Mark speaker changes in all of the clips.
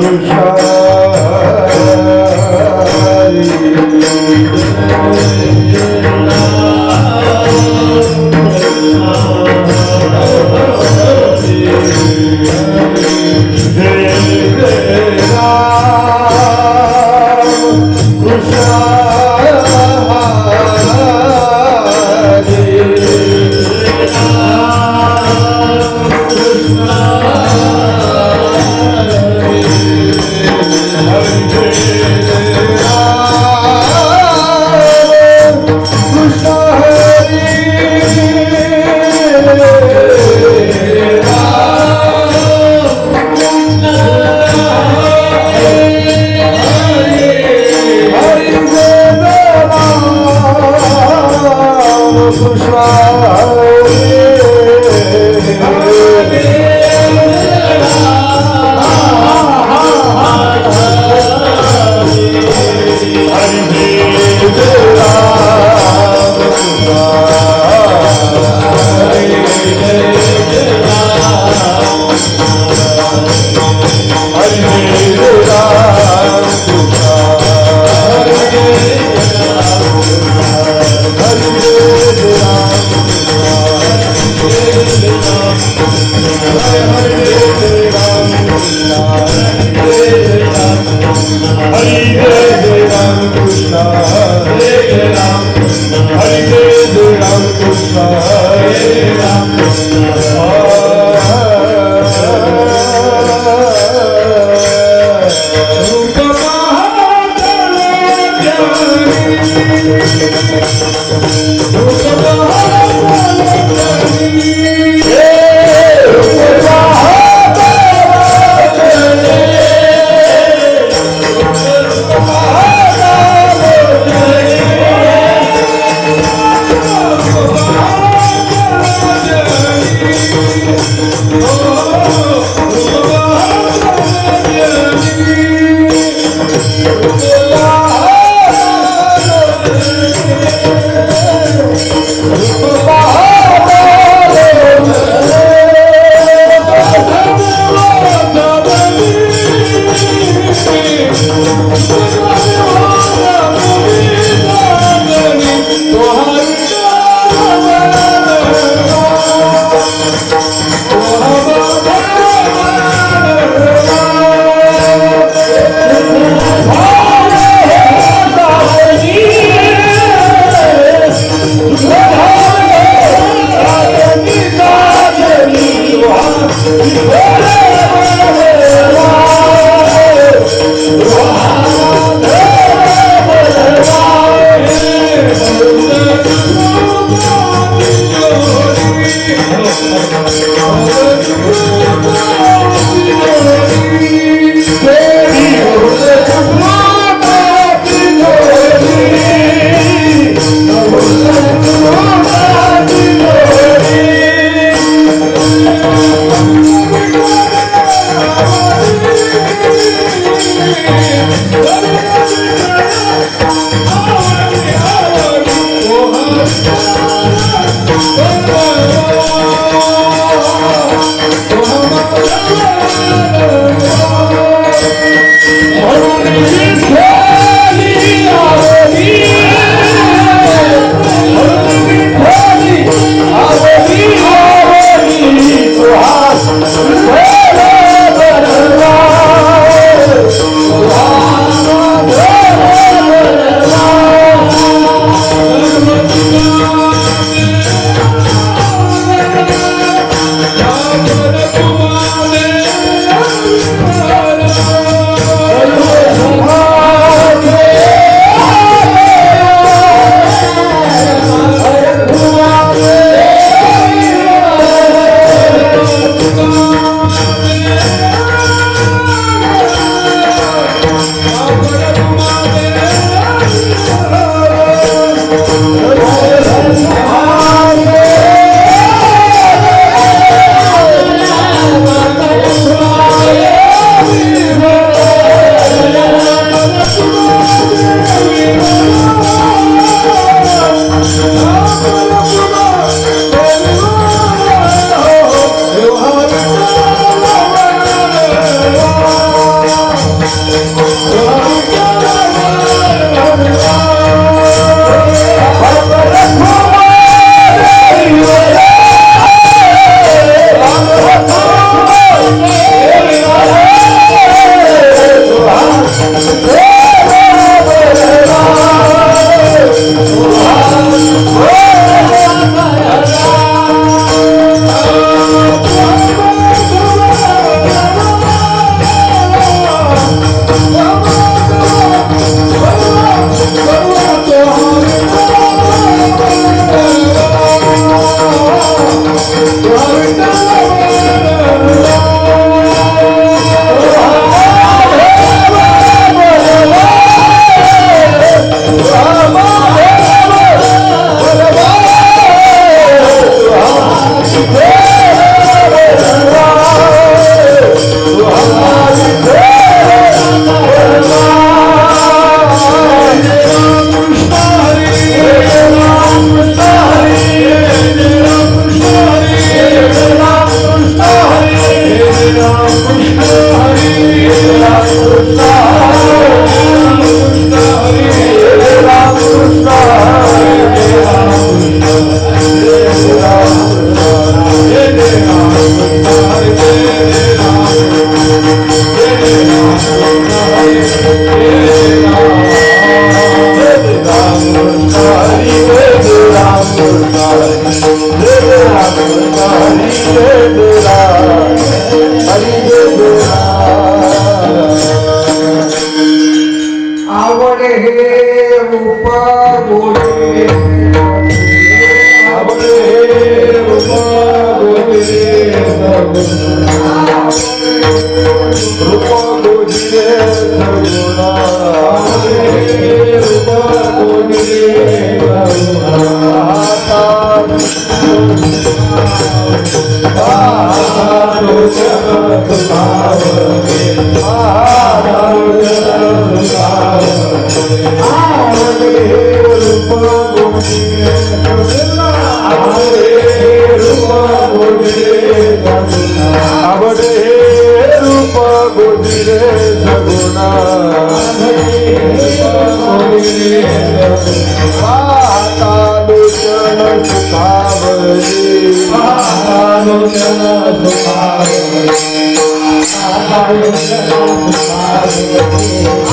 Speaker 1: Oh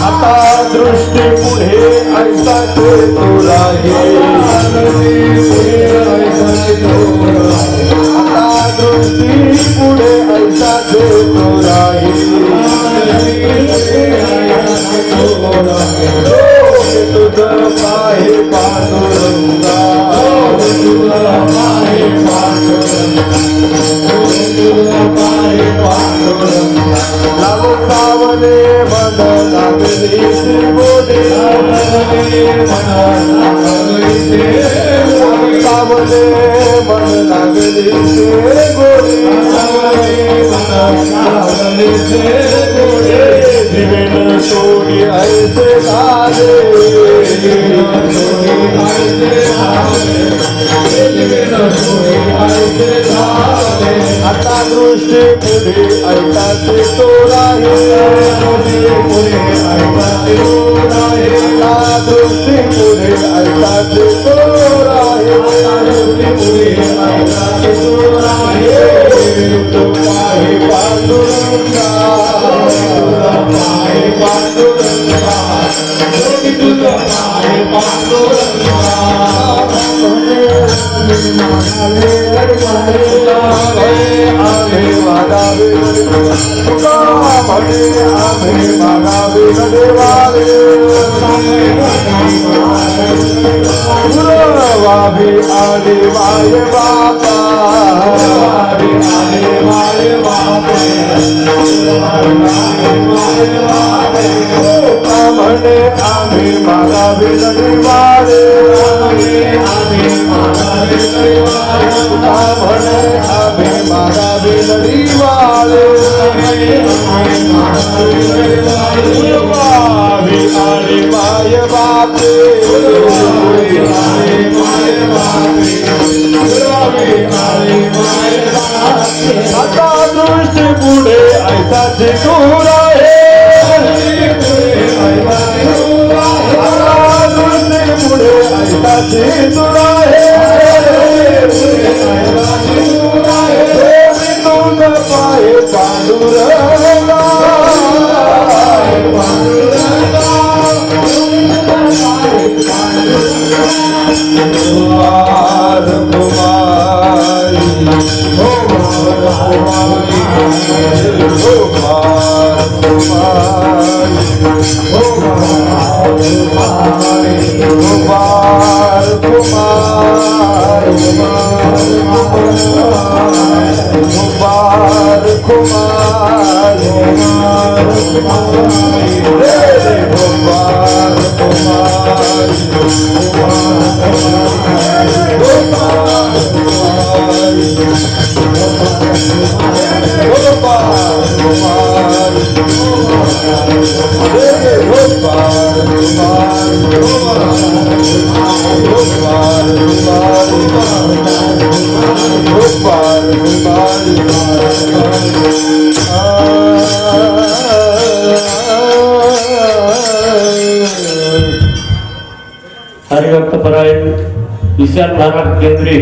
Speaker 1: आता दृष्टी पुढे ऐसा तुला आता दृष्टी पुढे ऐसा तुला तुझं पाहे पांडुरंगा लागो पावले मन लागली बोले पावले मन लागली गोरे दिवेन सोडी ऐसे झाले आता दृष्टी पुढे ऐकाचे तोरा आता दृष्टी पुढे ऐकाचे तोरा
Speaker 2: भक्तपरायण विशाल महाराज केंद्रे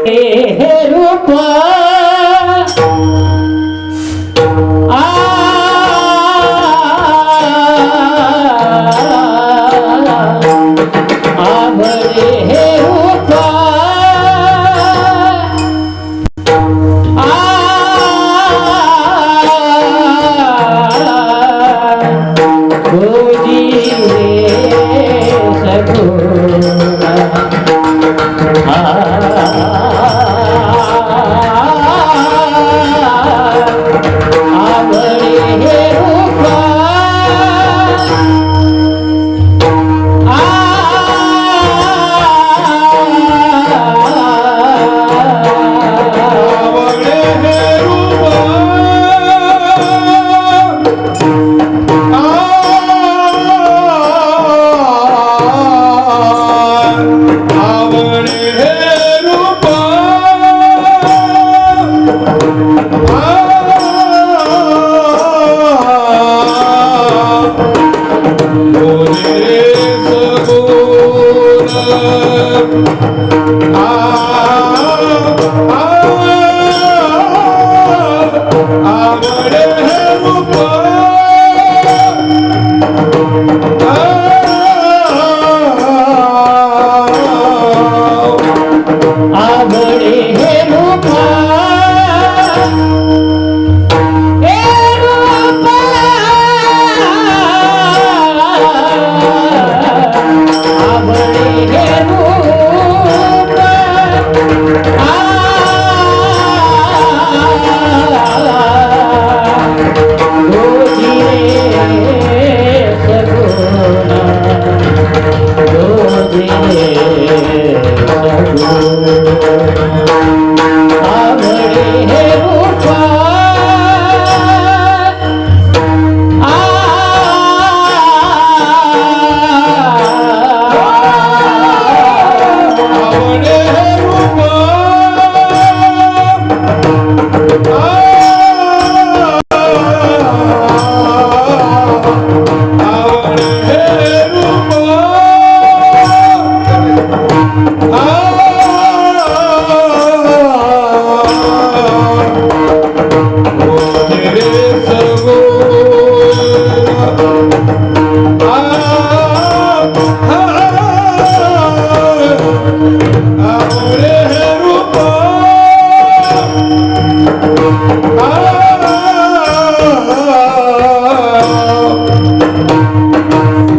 Speaker 3: हे रूप आवडे हे रूप गोजी सगुणा आवडे हे रूप
Speaker 1: आवडे हे रूप आवडे हे रूप बोले सगुण आवडे हे रूप
Speaker 3: आवडे हे रूप हे रूप आवडे हे रूप गोजी सगुणा गोजी आवडे हे रूप
Speaker 1: आवडे हे रूप आवडे हे रूप बोले सगुण आवडे हे रूप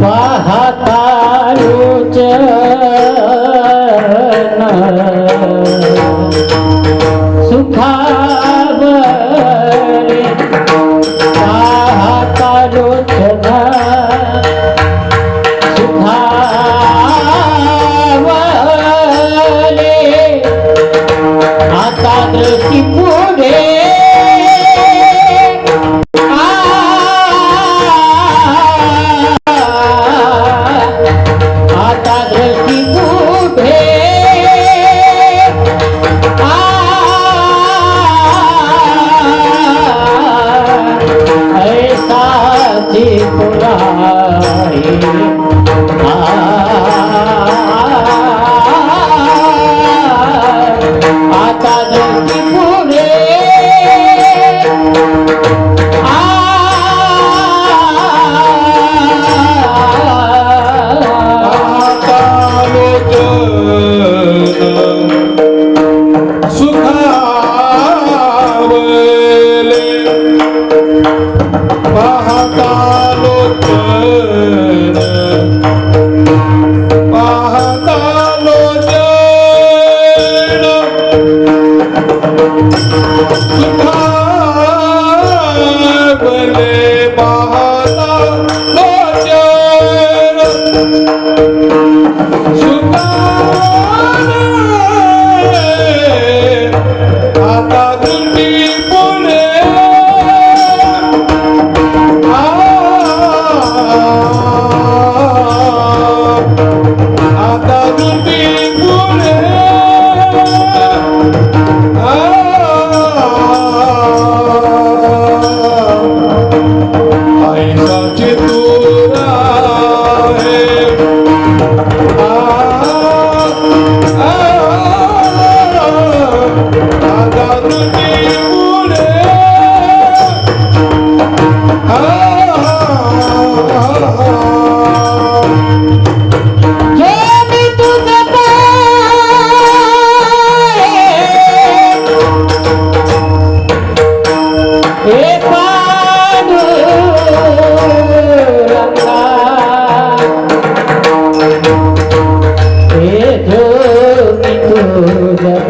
Speaker 3: पाहता लोचन सुखावरे पाहता लोचन सुखावले आता दृष्टी पुढे आता दृष्टी पुढे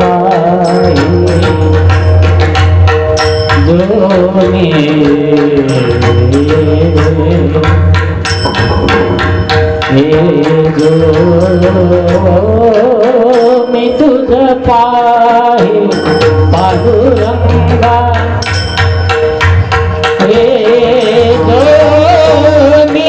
Speaker 3: पाहे दोन्ही हे जो मी तुझ पाहे पांडुरंगा हे जो मी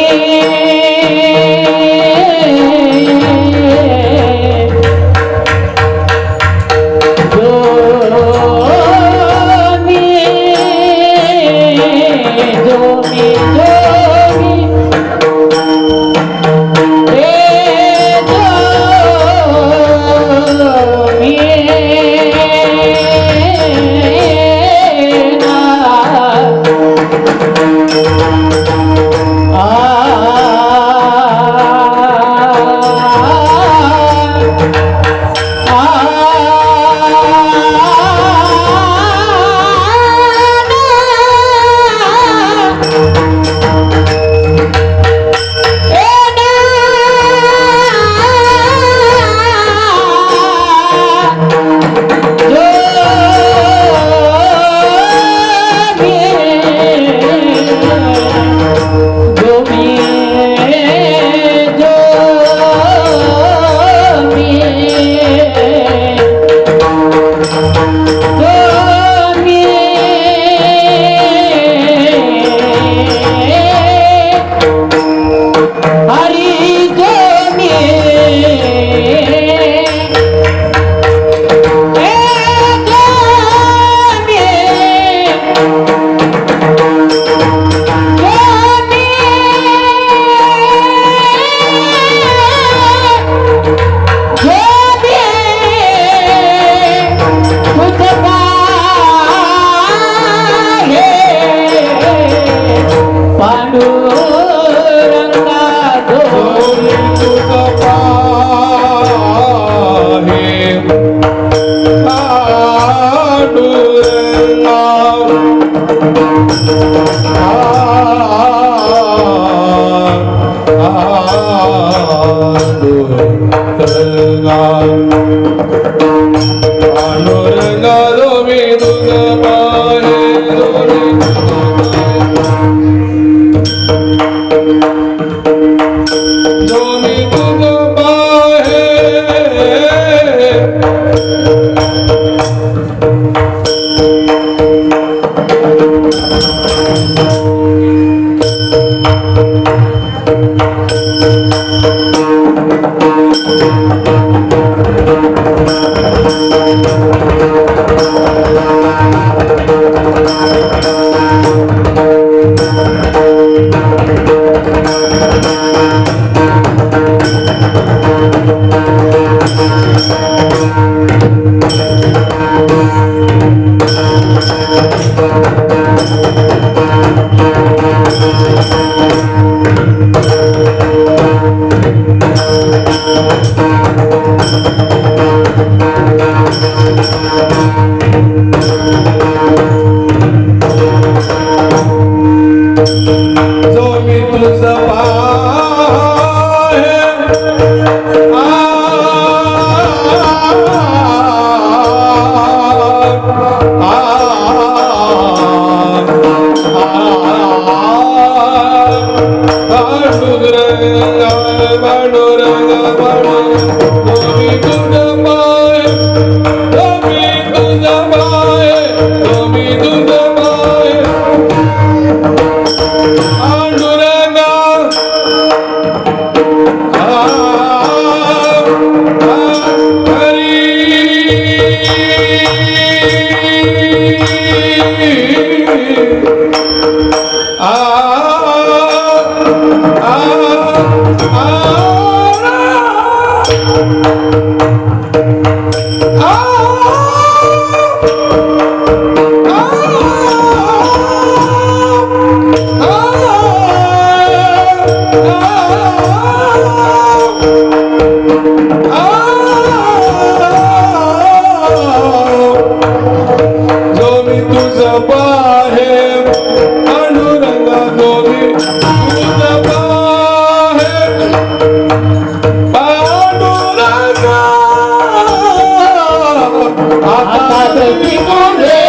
Speaker 3: आता दृष्टिकोन रे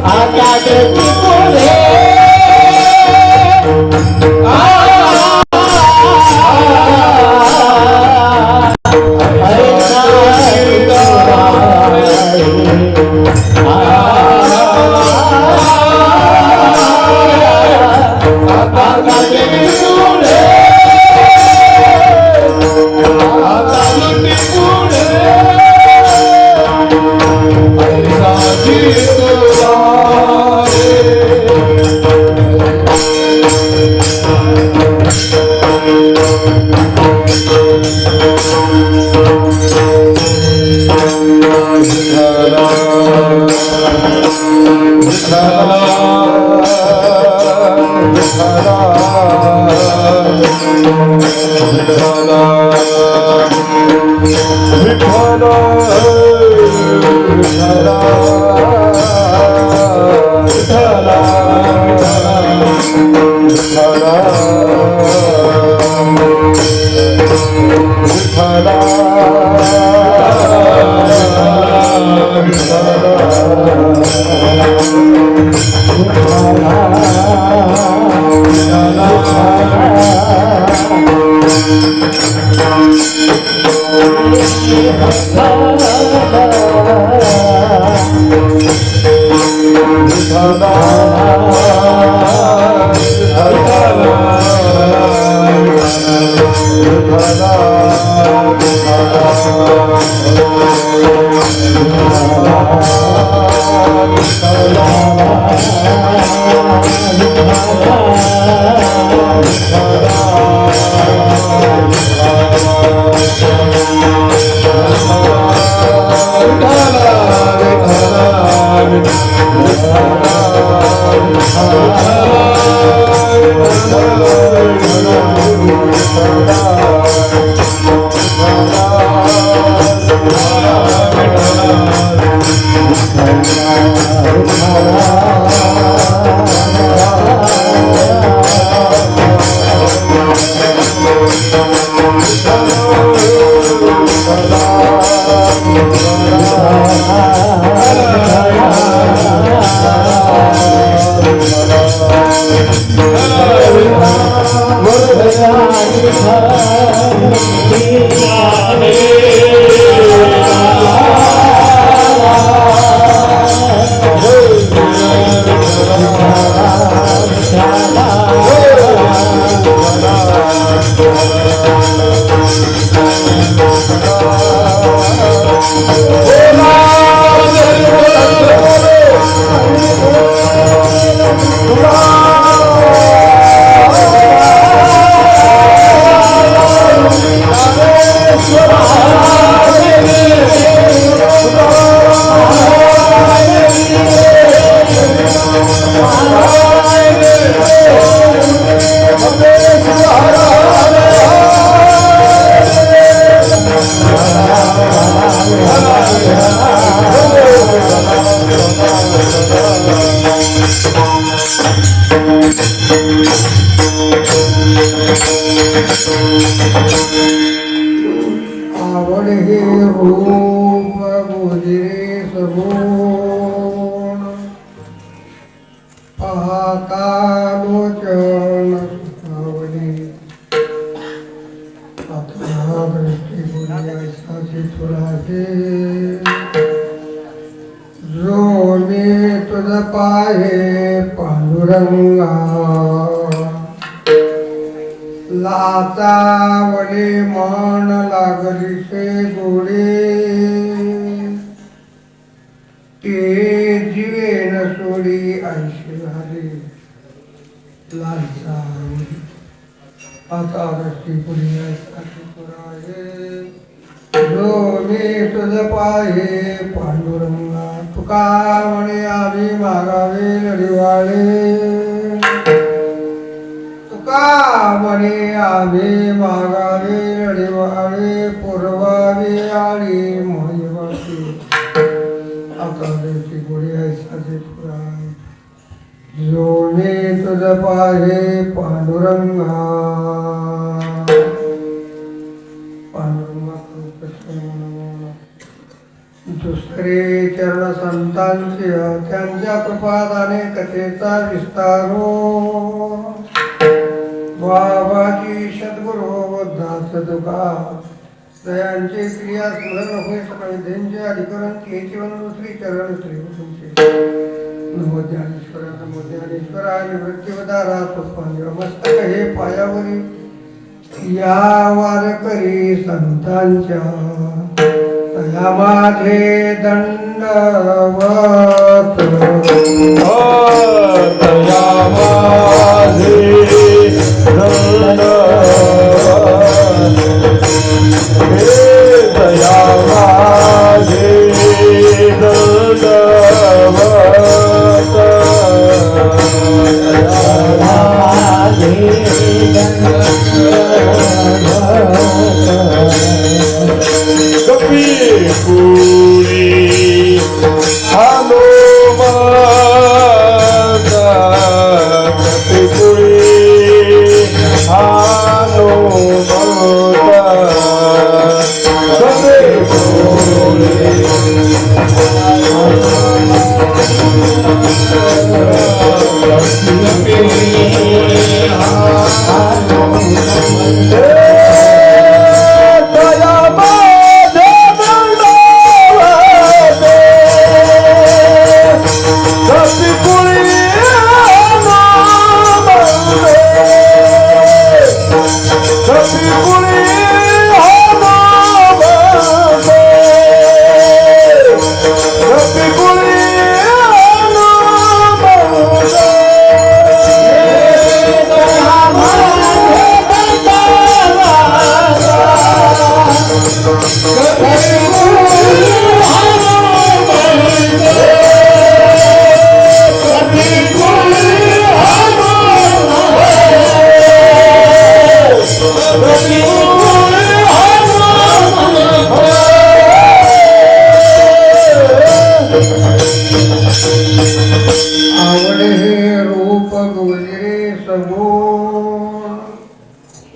Speaker 3: आता दृष्टिकोन रे
Speaker 4: आवड हे रूप बुजिरे सगुण पाहता लोचन आवडे आता दृष्टी बुद्धी तुलाचे जो मी तुझ पाहे पांडुरंगा लाचावले मन लागलीसे गोडे ते जीवेन सोडी ऐशी झाले लाचावली आता दृष्टी पुरी पुराये जो मी तुझ पाहे पांडुरंगा तुका म्हणे आम्ही मागावे लढिवाळे म्हणे आम्ही मागावे लढिवाळे पुरवावे आणि मोहिवाचे आता देवची गोडी ऐसाचे पुराण जो मी तुझ पाहे पांडुरंगा संतांची त्यांच्या कृपादाने कथेचा विस्तारो बाबाजी सद्गुरु बुद्धाच तुका दयांचे क्रिया स्मरण होय सकळ विद्यांचे अधिकरण केची वंदू श्री चरण श्री तुमचे नमो ज्ञानेश्वरा नमो ज्ञानेश्वरा निवृत्तीवदारा पुष्पांजळ मस्तक हे पायावरी या वारकरी संतांच्या तया माझे दंडवत
Speaker 1: दया माझे दया माझे कपी पुरी हनुमान कपी पुरी हनुमान कपी
Speaker 4: आवडे हे रूप गुजरे सगुण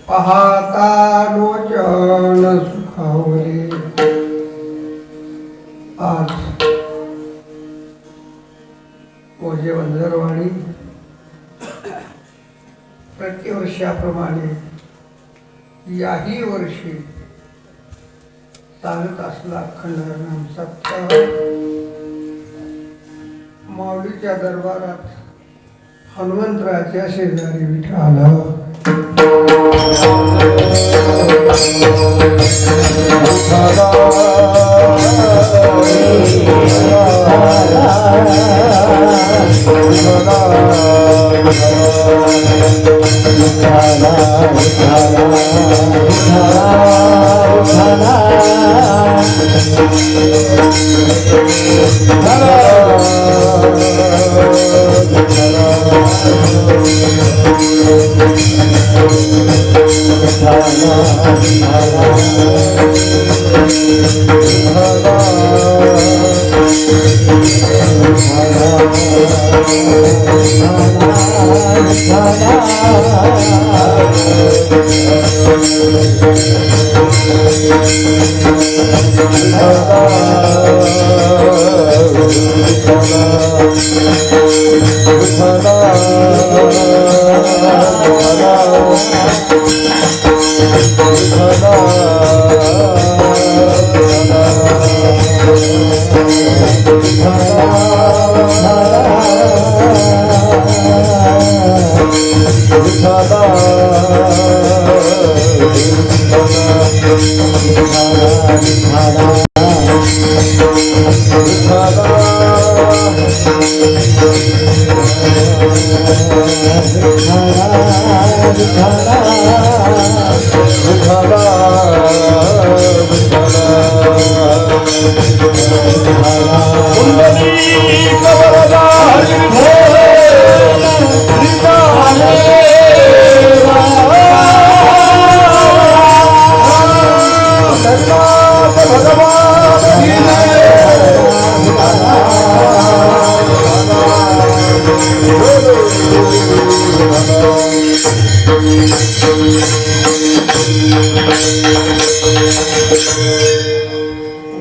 Speaker 4: पाहता लोचन सुखावले आज ओझे वंजरवाणी प्रतिवर्षाप्रमाणे याही वर्षी चालत असला खंडनाम सप्ताह माऊलीच्या दरबारात हनुमंतराच्या शेजारी विठाला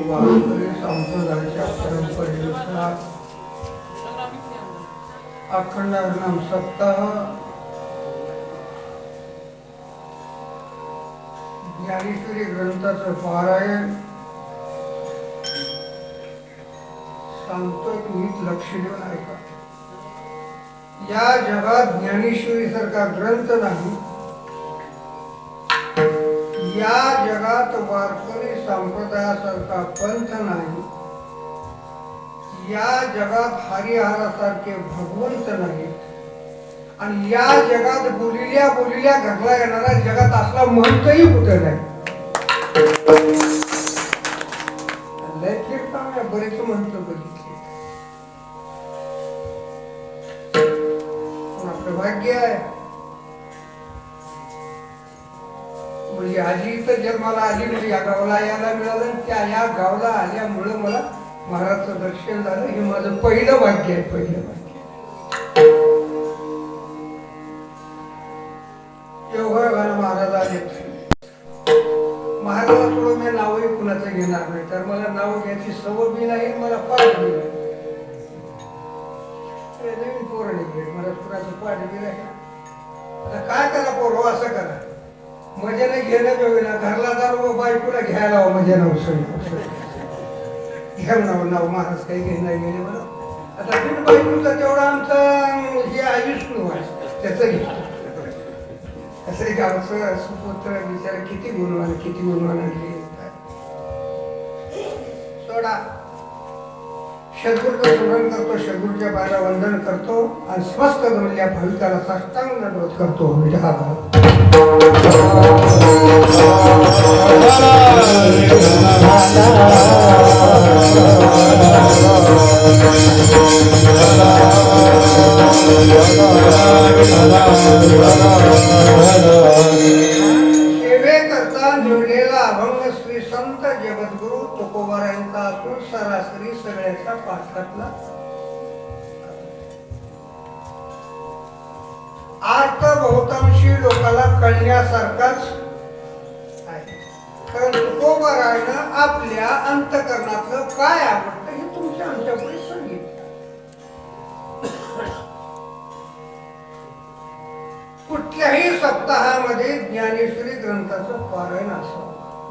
Speaker 4: वारकरी संप्रदायाच्या परंपरेनुसार अखंड हरिनाम सप्ताह ज्ञानेश्वरी ग्रंथाचं पारायण सांगतोय, तुम्ही लक्ष देऊन ऐका. या जगात ज्ञानेश्वरी सारखा ग्रंथ नाही. या जगात वारकरी संप्रदायासारखा पंथ नाही. या जगात हरिहरासारखे भगवंत नाही. आणि या जगात बोलिल्या बोलिल्या घडला येणारा जगात असला म्हणतही कुठं नाही. लय कीर्तन बरेच म्हणतो बघितले, पण आपलं भाग्य आहे म्हणजे आजी इथं जन्माला आली म्हणजे या गावाला यायला मिळालं. त्या या गावाला आल्यामुळं मला महाराजचं दर्शन झालं. हे माझं पहिलं भाग्य आहे, पहिलं भाग्य. योगायोगानं महाराज आले. महाराजाला थोडं मी नावही कुणाचं घेणार नाही, तर मला नाव घ्यायची सवय बी नाही, मला पाठ बी नाही. नवीन पोरं नाही, मला कुणाचं पाठ बी नाही. आता काय करा पोरो, असं करा, मजेने घेणं बघा, घरला जाऊ बायकोला घ्यायला हवं मजे नाव सगळं घ्या नाव महाराज काही घेणं गेले मला. आता बिन बायकोचं तेवढा आमचा हे आयुष्य आहे त्याचं घेतो. असं गावचं सुपुत्र बिचारा किती गुणवान सोडा. सद्गुरूचं स्मरण करतो, सद्गुरूच्या पायाला वंदन करतो आणि स्वस्त जमलेल्या भाविकाला साष्टांग दंडवत करतो. सेवेकरता निवडलेला अभंग श्री संत जगद्गुरु तुकोबारायांचा असून सरासरी सगळ्याच्या पाठातला अर्थ बहुतांशी लोकांना कळण्यासारखाच आहे. कारण तुकोबारायानं आपल्या अंतकरणातलं काय आवडतं हे तुमच्या आमच्यापुढे सांगितलं. कुठल्याही सप्ताहामध्ये ज्ञानेश्वरी ग्रंथाचं पारायण असावं.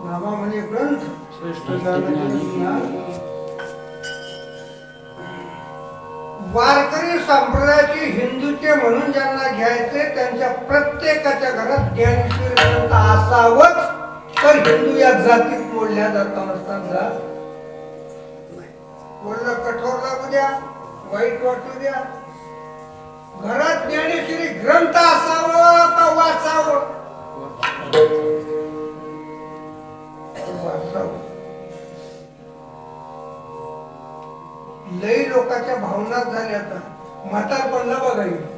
Speaker 4: नामा म्हणजे ग्रंथ, श्रेष्ठ ज्ञान. वारकरी संप्रदायाचे हिंदूचे म्हणून ज्यांना घ्यायचे त्यांच्या प्रत्येकाच्या घरात ज्ञानेश्वरी ग्रंथ असावंच, तर हिंदू या जातीत मोडल्या जात नसतात. बोललं कठोर लागू द्या, वाईट वाटू द्या, घरात ज्ञानेश्वरी ग्रंथ असावं का वाचावं? वाचावं. लई लोकांच्या भावना झाल्या. आता म्हातारपणला बघायला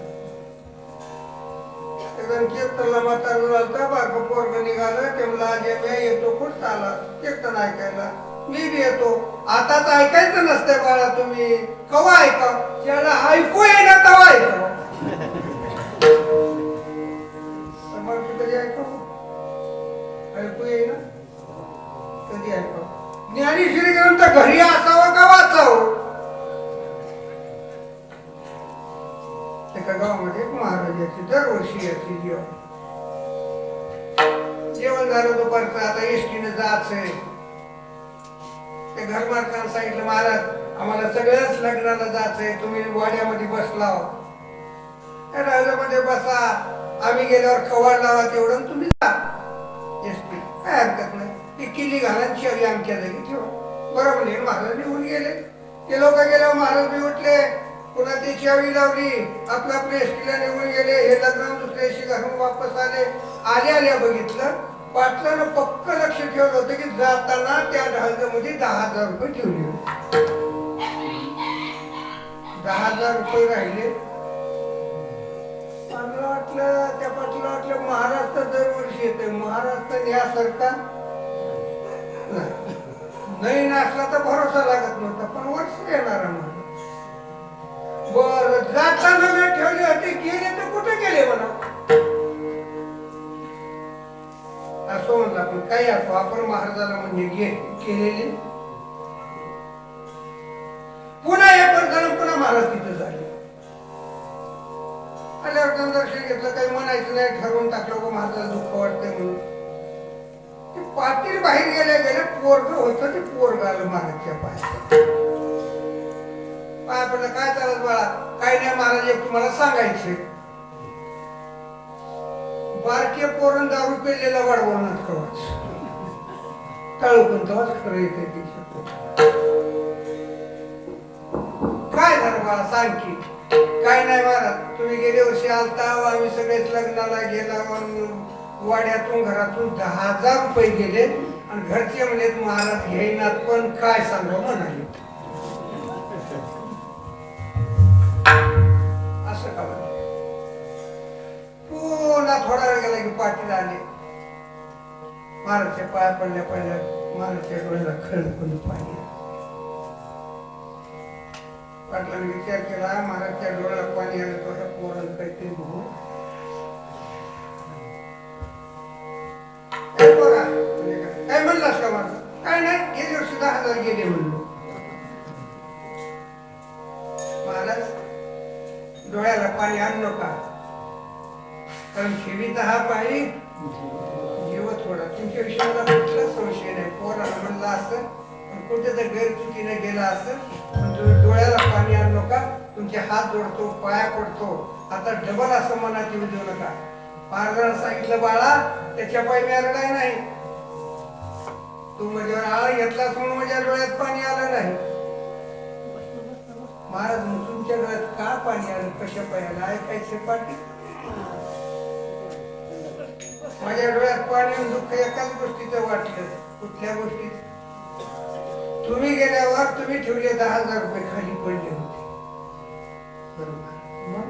Speaker 4: कीर्तनला म्हातार बारक पोरग निघालं ते मला मी येतो कुठं आला कीर्तन ऐकायला, मी बी येतो. आताच ऐकायचं नसतंय बाळा, तुम्ही कवा ऐका, ज्याला ऐकू येईना तवा ऐका. कधी ऐकावं, ऐकू येईना कधी ऐकावं. ज्ञानेश्वरी ग्रंथ घरी असावं का वाचावं? एका गावामध्ये एक महाराजाची दरवर्षी याची जेवण झालं दुपारचं, आता एसटीने जायचंय. ते घरमालकानं सांगितलं, महाराज आम्हाला सगळ्याच लग्नाला जायचंय, तुम्ही वाड्यामध्ये बसला, राजामध्ये बसा, आम्ही गेल्यावर खवाड लावा तेवढं तुम्ही जा. एसटी काय हरकत नाही, ती किल्ली घालायची चावी आमच्या जागी ठेवा. बरोबर नाही, महाराज निघून गेले. ते लोक गेल्यावर महाराज बी उठले, पुन्हा ती चावी लावली, आपल्या एसटीला निघून गेले. हे लग्न दुसऱ्या दिवशी घरून वापस आले. आल्या बघितलं, पाटलानं पक्क लक्ष ठेवलं होतं की जाताना त्या ढालमध्ये 10,000 रुपये ठेवले होते. 10,000 रुपये राहिले. मला वाटलं, त्या पाटला वाटलं महाराज तर दरवर्षी येते, महाराज तर यासारखा नाही नसला तर भरोसा लागत नव्हता, पण वर्ष येणार मला. बर जाताना मी ठेवले होते, गेले तर कुठे गेले म्हणा. असं म्हणलं आपण काही असो, आपण महाराजाला म्हणजे केलेले. पुन्हा एक वर्षानं पुन्हा महाराज तिथं झाले. घेतलं काही म्हणायचं नाही ठरवून टाकलं का महाराजाला दुःख वाटतंय म्हणून ते पाटील बाहेर गेले पोरग होतं ते पोरग आलं महाराजच्या पायात पाया पडलं काय चालत बाळा काही नाही महाराज एक तुम्हाला सांगायचे बारके पोरण दारू पेलेला वाढवणार कवाच टाळू पण तेव्हाच खरं येते काय झालं बाळा सांग की काय नाही महाराज तुम्ही गेल्या वर्षी आलता आम्ही सगळेच लग्नाला गेला वाड्यातून घरातून 10,000 रुपये गेले आणि घरचे म्हणजे महाराज घेईनात पण काय सांगा म्हणाले असं का म्हणे पुन्हा थोडा वेळ गेला की पाटील आले महाराजच्या पाया पडल्या महाराजच्या डोळ्याला खळखळ पाणी पाटलाने विचार केला महाराजच्या डोळ्याला पाणी आलं तर पोरण काहीतरी बघू काय म्हणलास का माझं काय नाही गेली वर्षी 10,000 गेले म्हणलो महाराज डोळ्याला पाणी आणलो का कारण ठेवीचा हा पाणी जीव थोडा तुमच्या विषयाला कुठला संशय नाही पोराला म्हणला असं पण कुठे तर गैरचुकीने गेला असं पण तुम्ही डोळ्याला पाणी आणलो का तुमचे हात जोडतो पाया पडतो आता डबल असं मनात येऊ देऊ नका महाराजांना सांगितलं बाळा त्याच्या पायी मी रडाय नाही तू माझ्यावर आळा घेतलास म्हणून माझ्या डोळ्यात पाणी आलं नाही महाराज मग तुमच्या डोळ्यात का पाणी आलं कशा पायी आलं ऐकायचे पाठी माझ्या डोळ्यात पाणी आणि दुःख एकाच गोष्टीचं वाटलं कुठल्या गोष्टीत तुम्ही गेल्यावर तुम्ही ठेवले 10,000 रुपये खाली पडले होते बरोबर मग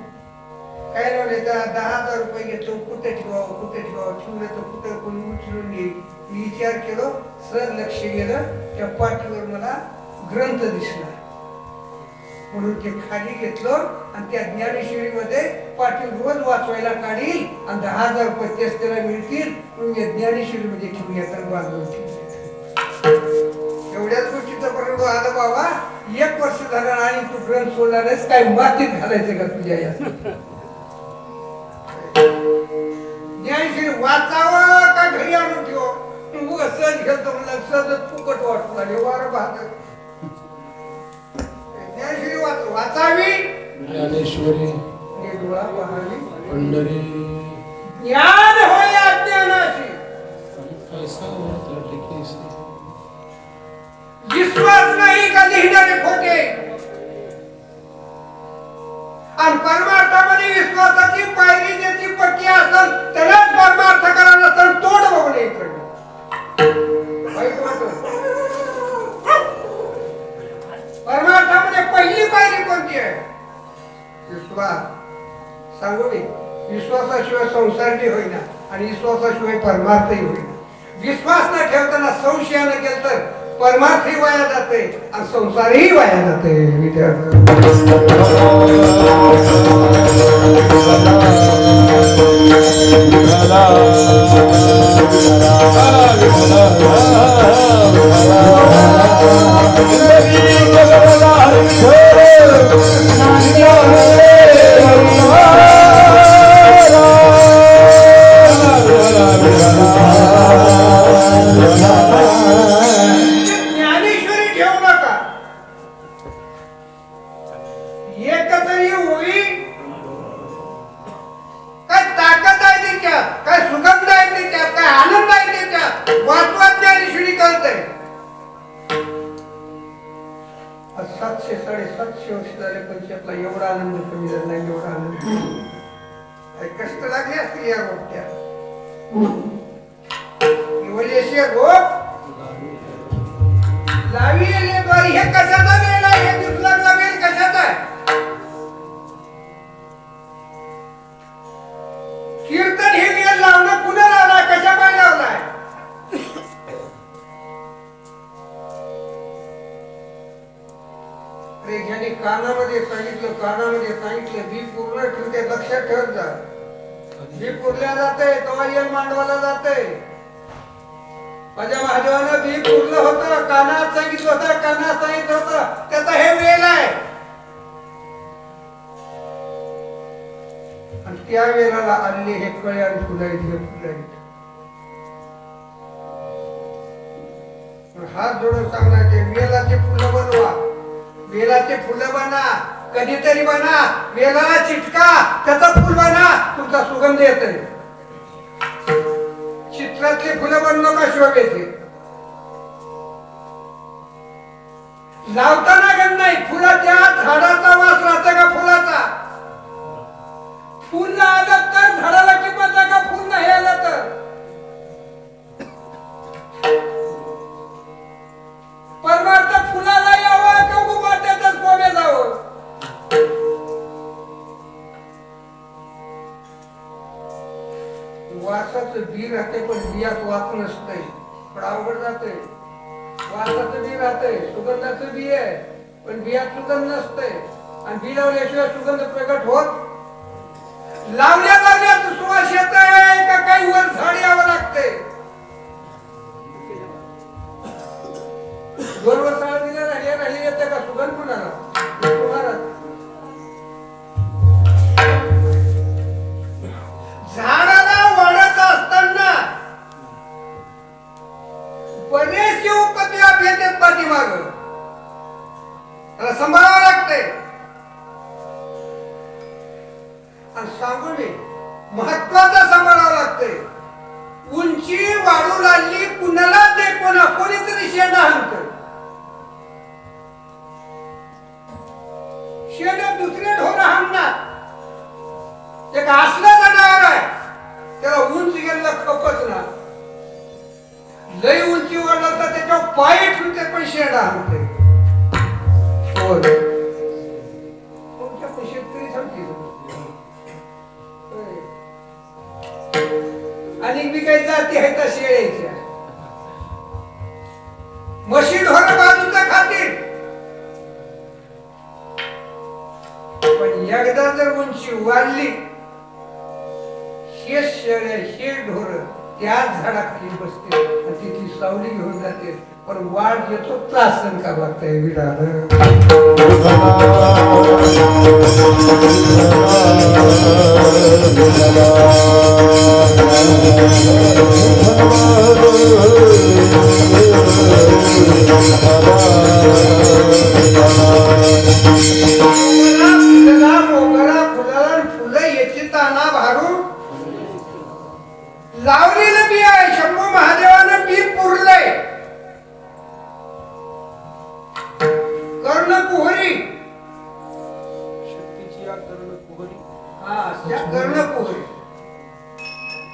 Speaker 4: काय लावले त्या 10,000 रुपये घेतो कुठे ठेवावं ठेवलं तर कुठं कोणी उचलून येईल मी विचार केलो सहज लक्ष गेलं त्या पाठीवर मला ग्रंथ दिसला म्हणून ते खाली घेतलं आणि त्या ज्ञानेश्वरीमध्ये पाटील रोज वाचवायला काढील आणि 10,000 रुपये तेच त्याला मिळतील म्हणून मी ज्ञानेश्वरीमध्ये ठेवून येतात बांधून एवढ्याच गोष्टीचं पर्यंत आलं बाबा 1 वर्ष झालं आणि तू ग्रंथ सोडला नाहीस काय मातीत घालायचं का तुझ्या या ज्ञानेश्वरी वाचावं का घरी आणून ठेव तू सहज घेतो म्हणलं सहजच फुकट वाटू लागले वारं बहादर ज्ञानेश्वरी वाचावी
Speaker 1: ज्ञानेश्वरी
Speaker 4: डोळा पाहावी
Speaker 1: पंढरी
Speaker 4: ज्ञान होय अज्ञानाशी विश्वास नाही का लिहिणारे खोटे आणि परमार्थामध्ये विश्वासाची पायरी ज्याची पक्की असेल त्यालाच परमार्थ करा नसेल तोड बघणे परमार्थामध्ये पहिली पायरी कोणती आहे विश्वास सांगू मी विश्वासाशिवाय संसारही होईना आणि विश्वासाशिवाय परमार्थही होईना विश्वास न ठेवताना संशयानं केलं तर परमार्थही वाया जाते आणि संसारही वाया जाते ज्ञानेश्वरी ठेवू नका एकतरी होई काय ताकद आहे त्याच्यात काय सुगंध आहे त्याच्यात काय आनंद आहे त्याच्यात वाचवा ज्ञानेश्वरी कळतंय 700-750 वर्ष झाले पण त्यातला एवढा आनंद कमी झाला नाही एवढा आनंद काही कष्ट लागले असतील या गोष्टी लावी हे कशाचा वेळ आहे हे दुसरा वेळ कशाचा आहे कीर्तन हे वेळ लावणं पुन्हा लावलाय कशा पाय लावलाय ज्याने कानामध्ये सांगितलं बी पूर्ण ठेवते लक्षात ठेवत जा बी पुरल्या जाते तेव्हा येल मांडवाला जाते माझ्या महादेवानं बी पुरलं होतं कानात सांगितलं होतं त्याचा हे वेळ आहे आणि त्या वेळेला आलेले हे कळे आणि फुलं आहेत हे फुलं आहेत. हात जोडून सांगणार ते वेलाचे फुलं बनवा, वेलाचे फुलं बना, कधीतरी बना, वेलाला चिटका, त्याचा फुल बना, तुमचा सुगंध येतोय. चित्रातले फुलं बनणं का शोभेचे लावताना गंध नाही, फुलाच्या झाडाचा वास राहता का फुलाचा? फुल आलं तर झाडाला किंमत आहे का? फुल नाही आलं तर? परमार्थ फुलाला यावं का उभाट्यातच कोबे जावं? वासाचं बी राहते पण बियात वास नसतंय, पण अवघड जाते. वासाचं बी राहतंय, सुगंधाचं बी आहे, पण बियात सुगंध नसतंय. आणि बी लावल्याशिवाय सुगंध प्रगट होत. लावल्या लावल्याच सुवास येत आहे का काही वर झाड यावं लागतंय? दोन साळ दिला राहिले येते का सुगंध कुणाला? झाडाला वाढत असताना बरेचसे उपद्रव येतात पाठीमाग, त्याला सांभाळावं लागतंय. आणि सांगू मी महत्वाचा सांभाळावं लागतंय. उंची वाढू लागली कुणाला ते कोणीतरी शेण आणतं. शेण दुसरे ढोर हाणणार. एक असलं जनावर आहे त्याला उंच गेलं खपच ना. लई उंची वाढलं तर त्याच्यावर पाय ठेवते पण शेण आणते. शेतकरी सांगते आणि मी काही जाती आहे त्या शेळ्याच्या म्हशी ढोर बाजूचा खातील. पण एकदा जर उंची वाढली हे शेळ्या हे ढोर त्या झाडाखाली बसते आणि तिथली सावली घेऊन जाते. पण वाढ येतो त्रासन का बघताय विडाला. लावलेलं बी आहे. शंभू महादेवानं बी पुरलंय. कर्णकुहरी कर्णकुहरी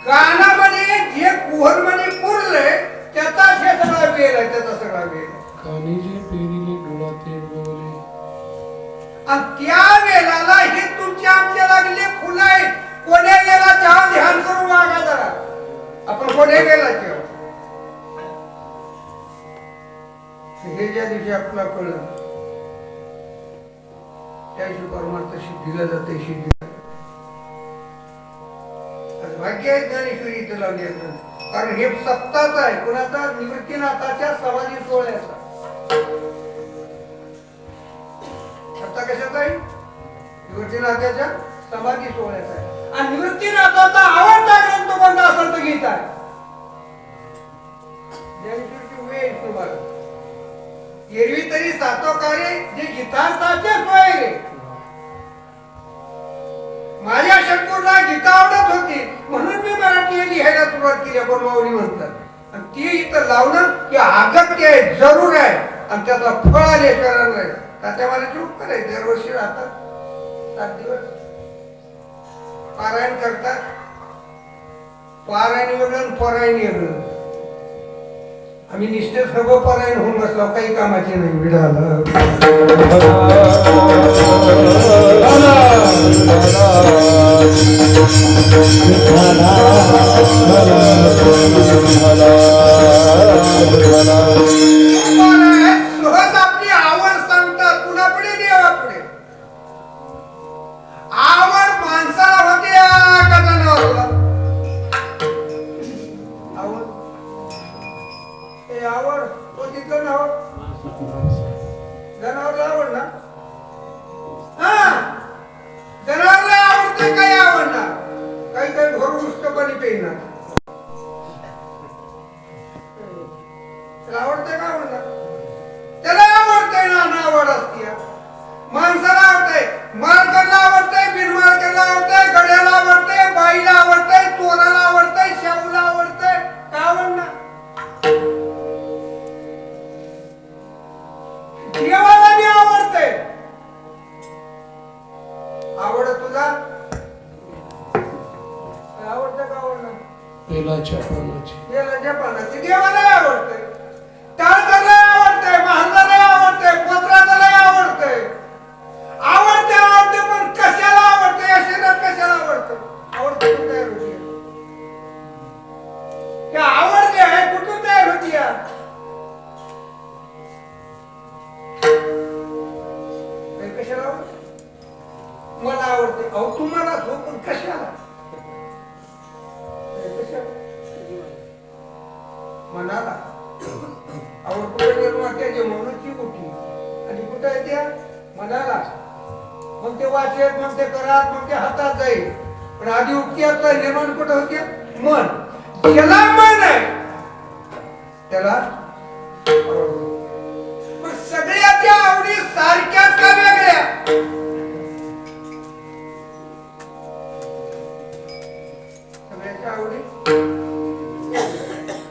Speaker 4: कानामध्ये जे कुहर मध्ये पुरलंय त्याचाच हे सगळा वेल आहे. त्याचा सगळा वेल
Speaker 1: कानी जे पेरीले डोळाते उगवले.
Speaker 4: आणि त्या वेलाला हे तुमच्या आमच्या लागले फुलं आहेत. कोण्या वेलाच्या ध्यान करून वागा जरा. आपण कोण्या वेलाचे हे ज्या दिवशी आपला कळलं त्या दिवशी परमार्थ सिद्धीला जाते. सिद्धी भाग्य आहे ज्ञानेश्वरी इथं लावली. कारण हे सप्ताच आहे कुणाचा? निवृत्तीनाथाच्या समाधी सोहळ्याचा. सप्ता कशाचा आहे? निवृत्तीनाथाच्या समाधी सोहळ्याचा आहे. आणि निवृत्तीनाथाचा आवडता ग्रंथ कोणता असेल तर गीता आहे. ज्ञानेश्वरीची वेळ तुम्हाला एरवी तरी सातोकारे जे गीतार्थाचे सोयरे. माझ्या शंकरला गीता आवडत होती म्हणून मी मराठी लिहायला सुरुवात केली. आपण माऊली म्हणतात. आणि ती इथं लावणं की अगत्य आहे, जरूर आहे. आणि त्याचा फळ आल्याशिवाय नाही. तात्या मला चूक करायचं. दरवर्षी राहतात 7 दिवस पारायण करतात. पारायण वेगळं आणि परायण वेगळं. आम्ही निश्चित सर्व पारायण होऊन बसलो. काही कामाचे नाही. विडाला सहज आपली आवड सांगतात. कुणापुढे देवापुढे आवड माणसाला होते का जनावराला? आवड हे आवड होती जनावरला आवड ना. हा जनावरला आवडते काही आवडणार काही ढोर नुसतं पाणी पेणार त्याला आवडतंय का आवडणार त्याला आवडतंय ना आवड असते माणसाला आवडतंय मालकाला आवडतंय बिनमालकाला आवडतंय गड्याला आवडतंय बाईला आवडतंय चोराला आवडतंय शाहूला आवडतंय का आवडणार देवाला बी आवडतंय आवड तुला आवडतं का आवडणार
Speaker 1: बेलाच्या पानाची
Speaker 4: पानाची देवाला आवडतंय टाळकरला आवडतंय महाराजाला आवडतंय पत्राला आवडतंय आवडते पण कशाला आवडतंय या शरीरात कशाला आवडतं आवडतं कुठून तयार होती त्या आवड जे आहे कुठून तयार होती कशाला आवडते मला आवडते अहो तुम्हाला पण कशाला मनाला आवड कुठे निर्माण त्याची म्हणूनची कुठली आणि कुठे आहे त्या मनाला मग ते वाचेत मग ते करात मग ते हातात जाईल पण आधी उक्ती निर्माण कुठं होते मन त्याला मन आहे त्याला पण सगळ्याच्या आवडी सारख्याच का वेगळ्या सगळ्याच्या आवडी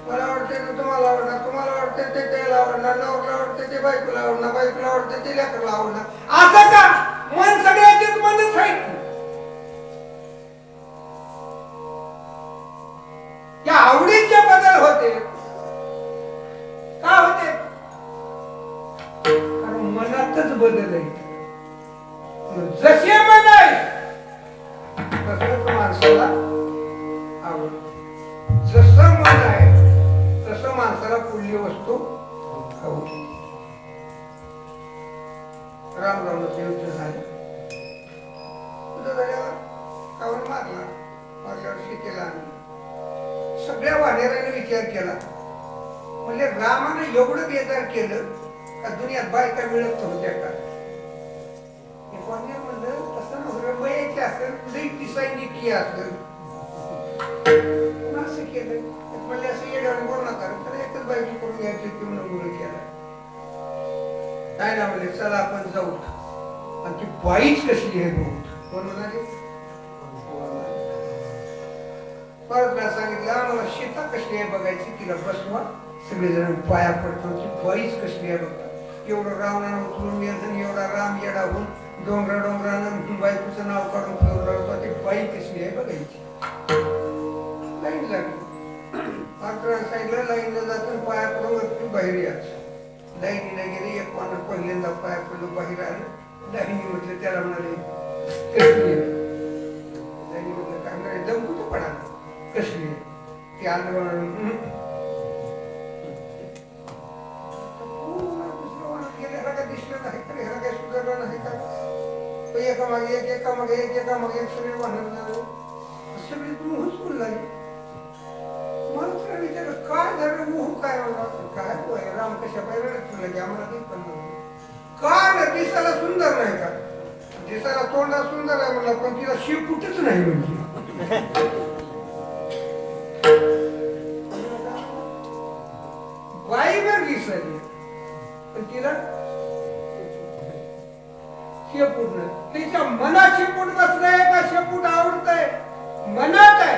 Speaker 4: मला आवडते ते तुम्हाला आवडणार तुम्हाला आवडते ते त्याला आवडणार नवऱ्याला आवडते ते बायकोला आवडणार बायकोला आवडते ते लेकराला आवडणार असं का मन सगळ्याचेच मनच आहे या आवडीचे बदल होते का होते कारण मनातच बदल आहे जसे मन आहे तसंच माणसाला आवड जसं मन आहे तसं माणसाला पुढली वस्तू आवडते राम रामाचं युद्ध झालं कावर मारल्यावर सीतेला आणलं सगळ्या वानेराने विचार केला म्हणजे रामानं एवढं बेजार केलं का दुनियात बायका मिळत होत्या का वानेर म्हणलं तसं नव्हतं वयाची असेल लई दिसायची की असेल असं केलं म्हणले असं येड्यावर बोल नका त्याला एकच बायको करून घ्यायची ती म्हणून मुलं केला काय ना म्हणले चला आपण जाऊ आणि ती बाईच कसली आहे कोण म्हणाली परत मला सांगितलं आम्हाला सीता कशी आहे बघायची तिला बसवा सगळेजण पाया पडतो ती बाईच कसली आहे बघता एवढं रावणानं उचलून गेलं एवढा राम येडा होऊन डोंगरानं बायकोचं नाव काढून फिरून राहतो ती बाई कसली आहे बघायची लाईन लागली डॉक्टरांनी सांगितलं लाईनला जातो पाया पडून बाहेर यायचं लाईनीला गेले एक माणूस पहिल्यांदा पाया पडलो बाहेर आलं लाईनी म्हटलं त्याला म्हणाले कसली लाईनी म्हटलं काय म्हणाले दम कुठं पडा कसली ती आलं म्हणाले दिसलं नाही तर ह्याला काही सुधारलं नाही का एकामागे एक एकामागे एक एकामागे एक सगळे वाहन झाले सगळी तुम्ही हुसकून लागली मला तुला विचारलं काय झालं मोह काय म्हणला काय होय राम कशा पाहिजे तुला की आम्हाला काही पण काय दिसायला सुंदर नाही का दिसायला तोंडा सुंदर आहे म्हणला पण तिला शिवपुटच नाही म्हणजे बाईवर दिसायली पण तिला शेपूट नाही तिच्या मनात शेपूट बसलंय का शेपूट आवडतंय मनात आहे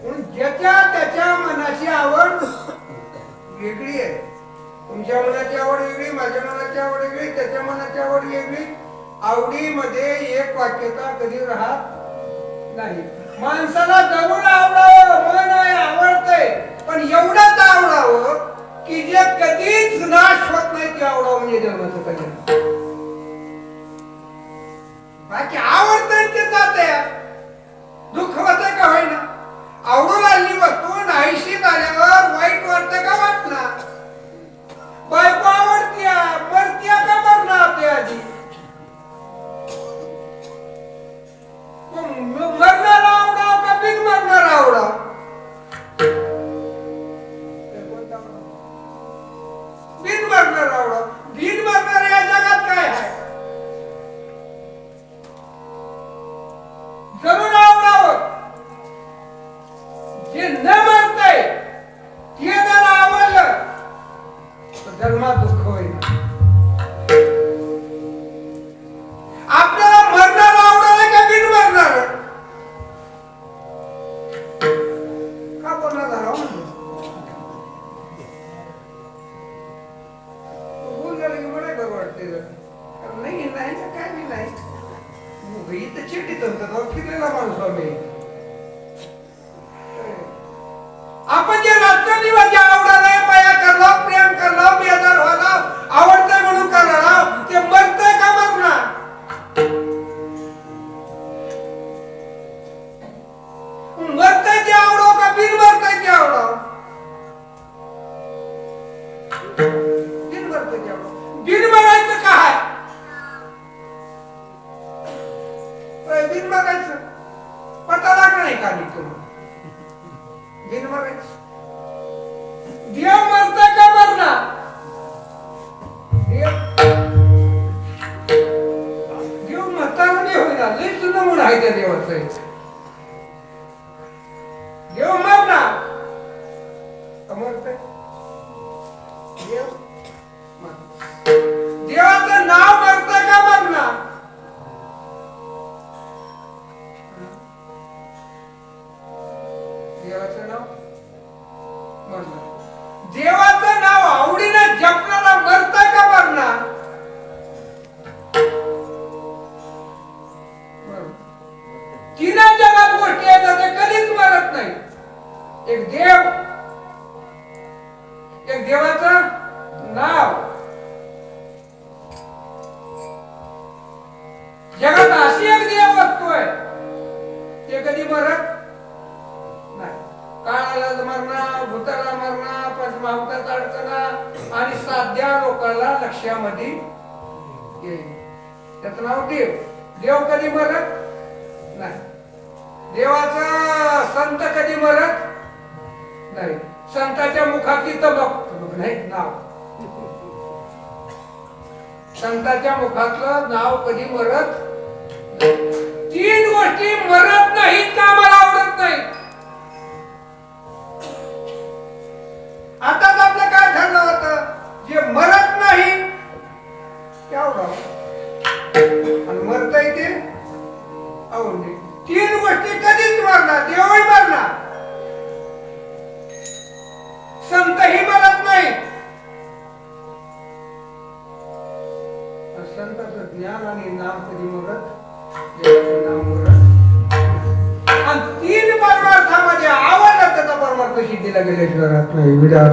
Speaker 4: म्हणून ज्याच्या त्याच्या मनाची आवड वेगळी आहे तुमच्या मनाची आवड वेगळी माझ्या मनाची आवड वेगळी त्याच्या मनाची आवड वेगळी आवडीमध्ये एक वाक्यता कधी राहत नाही माणसाला जवळ आवडावं मन आहे आवडतंय पण एवढंच आवडावं की जे कधीच नाश होत नाही ते आवडावं म्हणजे जन्माचं कल्याण बाकी आवडतंय ते जाते दुःख होतंय का होईना आवडून आली वस्तू नाहीशी झाल्यावर वाईट वाटतं का वाटणार बायको आवडत्या मरत्या का मरणार आपल्या आधी मरणार आवडाव का बिन मरणार आवडाव बिन मरणार आवडाव बिन मरणार या जगात धर्मात दुःख होईना. आपल्याला मरणार आवडलं का बिन मरणार? का बोलणार झाला बोललं की मला बरं वाटते नाही नाही ना काय बी नाही इथं चिठ्ठीत फिरलेला माणूस आम्ही. आपण जे राष्ट्रनिवासी आवडलं माया करलो प्रेम करलो बेजार व्हायला आवडतंय म्हणून करणार ते मरतंय का मरणार? मरतंय ते आवडो का बिन मरतंय ते आवडो? बिन मरतंय ते आवडो. बिन मरायचं काय? बिन मरायचं पता लागणार नाही का तुम्ही? बिन मरायचं देव मरतंय का मरणार? देव मरताना नाही होईना लय जुनं म्हणून आहे त्या देवाचं. देव मरणार का मरतंय? देव देवाचं नाव मरतंय का मरणार? देवाचं नाव मरणार. देवाचं नाव आवडीनं जपणारा मरतंय का मरणार? तीन जगात गोष्टी आहेत ते कधीच मरत नाही. एक देव, एक देवाचं नाव. जगात अशी एक देव वस्तू आहे ते कधी मरत नाही. काळाला मरणा, भूताला मरणा, पंचमहाभूतात अडचणा आणि साध्या लोकांना लक्षामध्ये येईल. त्याचं नाव देव. देव कधी मरत नाही. देवाचा संत कधी मरत नाही. संताच्या मुखातली तबक नाही नाव. संताच्या मुखातलं नाव कधी मरत. तीन गोष्टी मरत नाहीत का मला आवडत नाही. आताच आपलं काय ठरलं होतं जे मरत नाही ते आवडावं आणि मरतंय ते आवडणे. तीन गोष्टी कधीच मरणार. देवही मरणार, संतही मरत नाही. संताचं ज्ञान आणि नाम कधी मरत. देवाचं नाम मरत. आणि तीन परमार्थामध्ये आवडला त्याचा परमार्थ सिद्धीला गेल्याशिवाय राहत नाही. विचार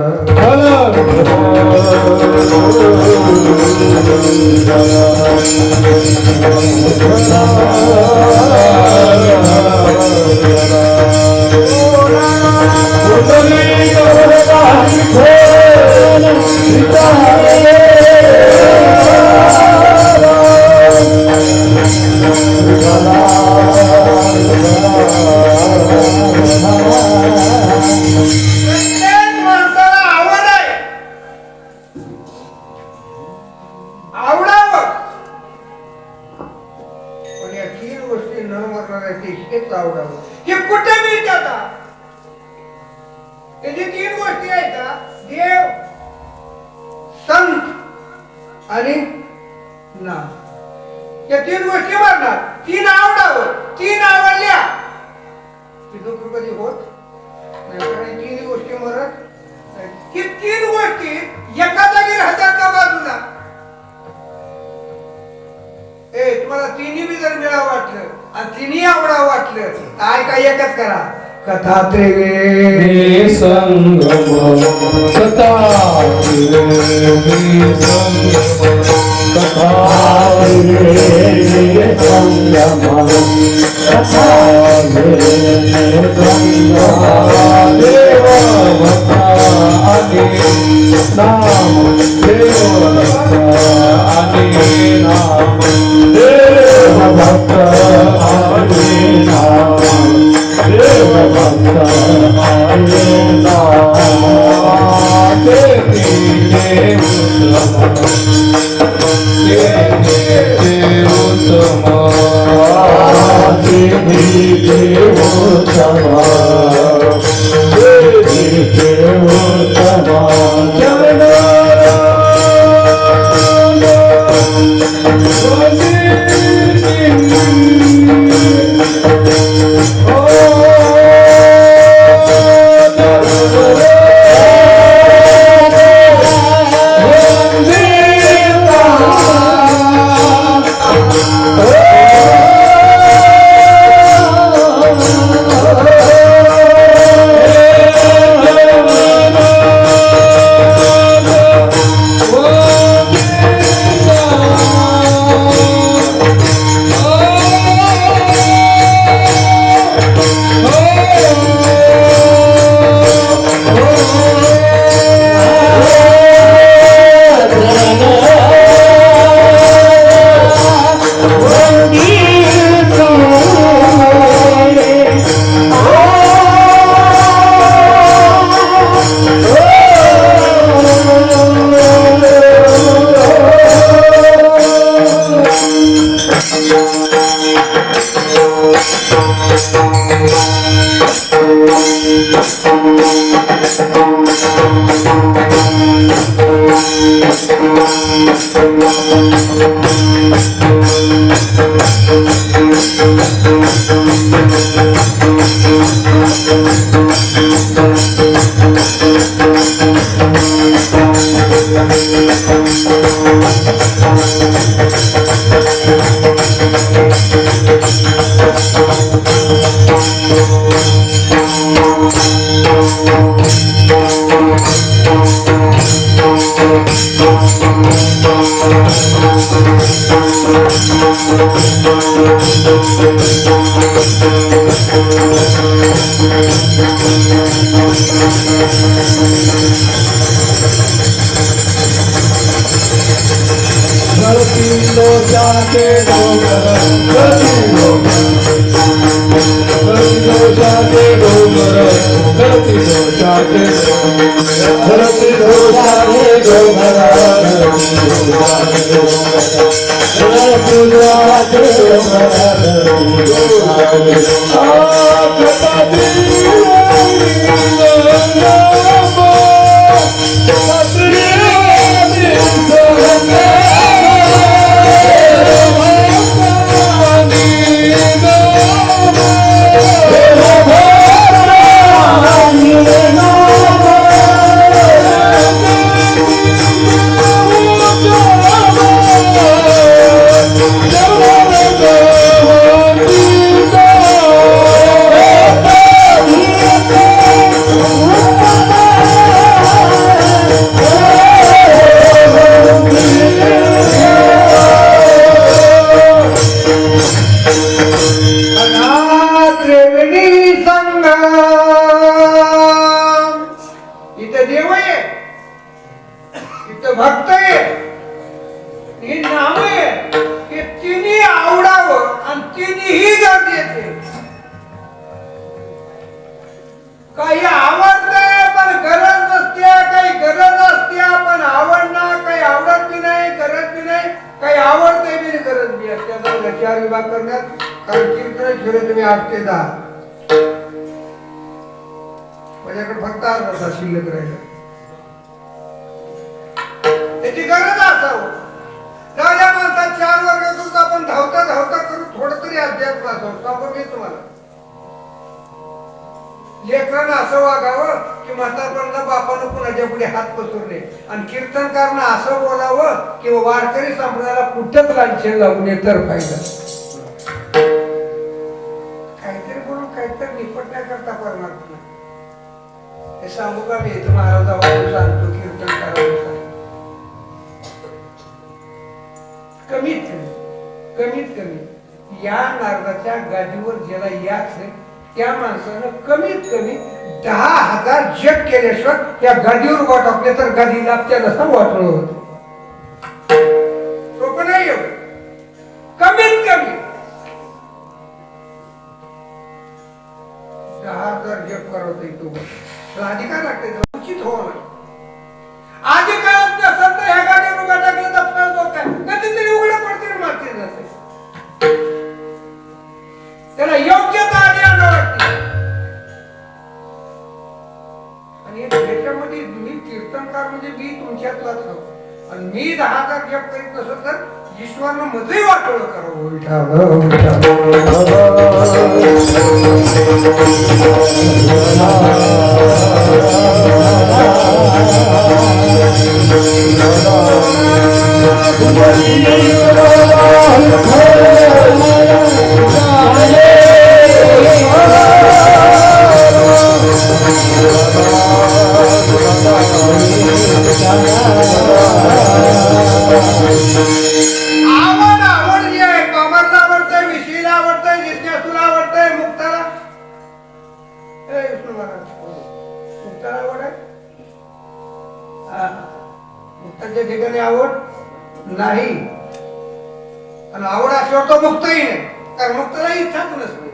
Speaker 4: आणि नाम या तीन गोष्टी मरणार. तीन आवडावं. तीन आवडल्या की दुःख कधी होत नाही. तीन गोष्टी मरत की तीन गोष्टी एका जागी राहतात का बाजूला. तुम्हाला तिन्ही बी जर मिळावं वाटलं आणि तिन्ही आवडावं वाटलं काय काय एकच करा. कथा त्रिवेणी
Speaker 3: संगम कथा त्रिवेणी संगम कथा त्रिवेणी संगम कथा त्रिवेणी संगम देव भक्त आणि नाम देव भक्त आणि नाम देव भक्त आणि नाम देव भक्त आले ना देव उत्तम
Speaker 4: माझ्याकडे फक्त अर्धा शिल्लक राहिला त्याची गरज असावं. ज्या माणसात 4 वर्ग करून आपण धावता धावता करू थोडं तरी अध्यात्म असावं. आपण मी तुम्हाला लेकरानं असं वागावं की म्हातारपणाला बापानं कुणाच्या पुढे हात पसरले आणि कीर्तनकारनं असं बोलावं की वारकरी संप्रदायाला कुठंच लांछन लागून नये तर फायदा. काहीतरी बोलून काहीतरी निपटण्याकरता परमात्मा हे सांगू का मी इथं महाराजांना सांगतो कीर्तनकारांना कमीत कमी या नारदाच्या गादीवर ज्याला याच आहे त्या माणसानं कमीत कमी 10,000 जप केल्याशिवाय त्या गादीवर उभा टाकले तर गादीला त्याला असं वाटलं होतं. सोपं नाही एवढं. कमीत कमी 10,000 जप करवता येतो. आधी काय लागते उचित होणं. आधी काळात नसत तर ह्या गाडीवर उभा टाकलं तर फळ काय कधीतरी उघडं पडते मारते जाते. त्याला योग्यता आधी आणावं लागते. आणि याच्यामध्ये मी कीर्तनकार म्हणजे मी तुमच्यातलाच होतो आणि मी 10,000 जप करीत नसो तर ईश्वरनं मजही वाटोळं करावं. आवड जी आहे कामाला आवडतंय, विषयीला आवडतंय, जिज्ञासूला आवडतंय, मुक्ताला मुक्ताला आवड आहे. मुक्ताच्या ठिकाणी आवड नाही आणि आवड असल्यावर तो मुक्तही नाही कारण मुक्ताला इच्छाच नसते.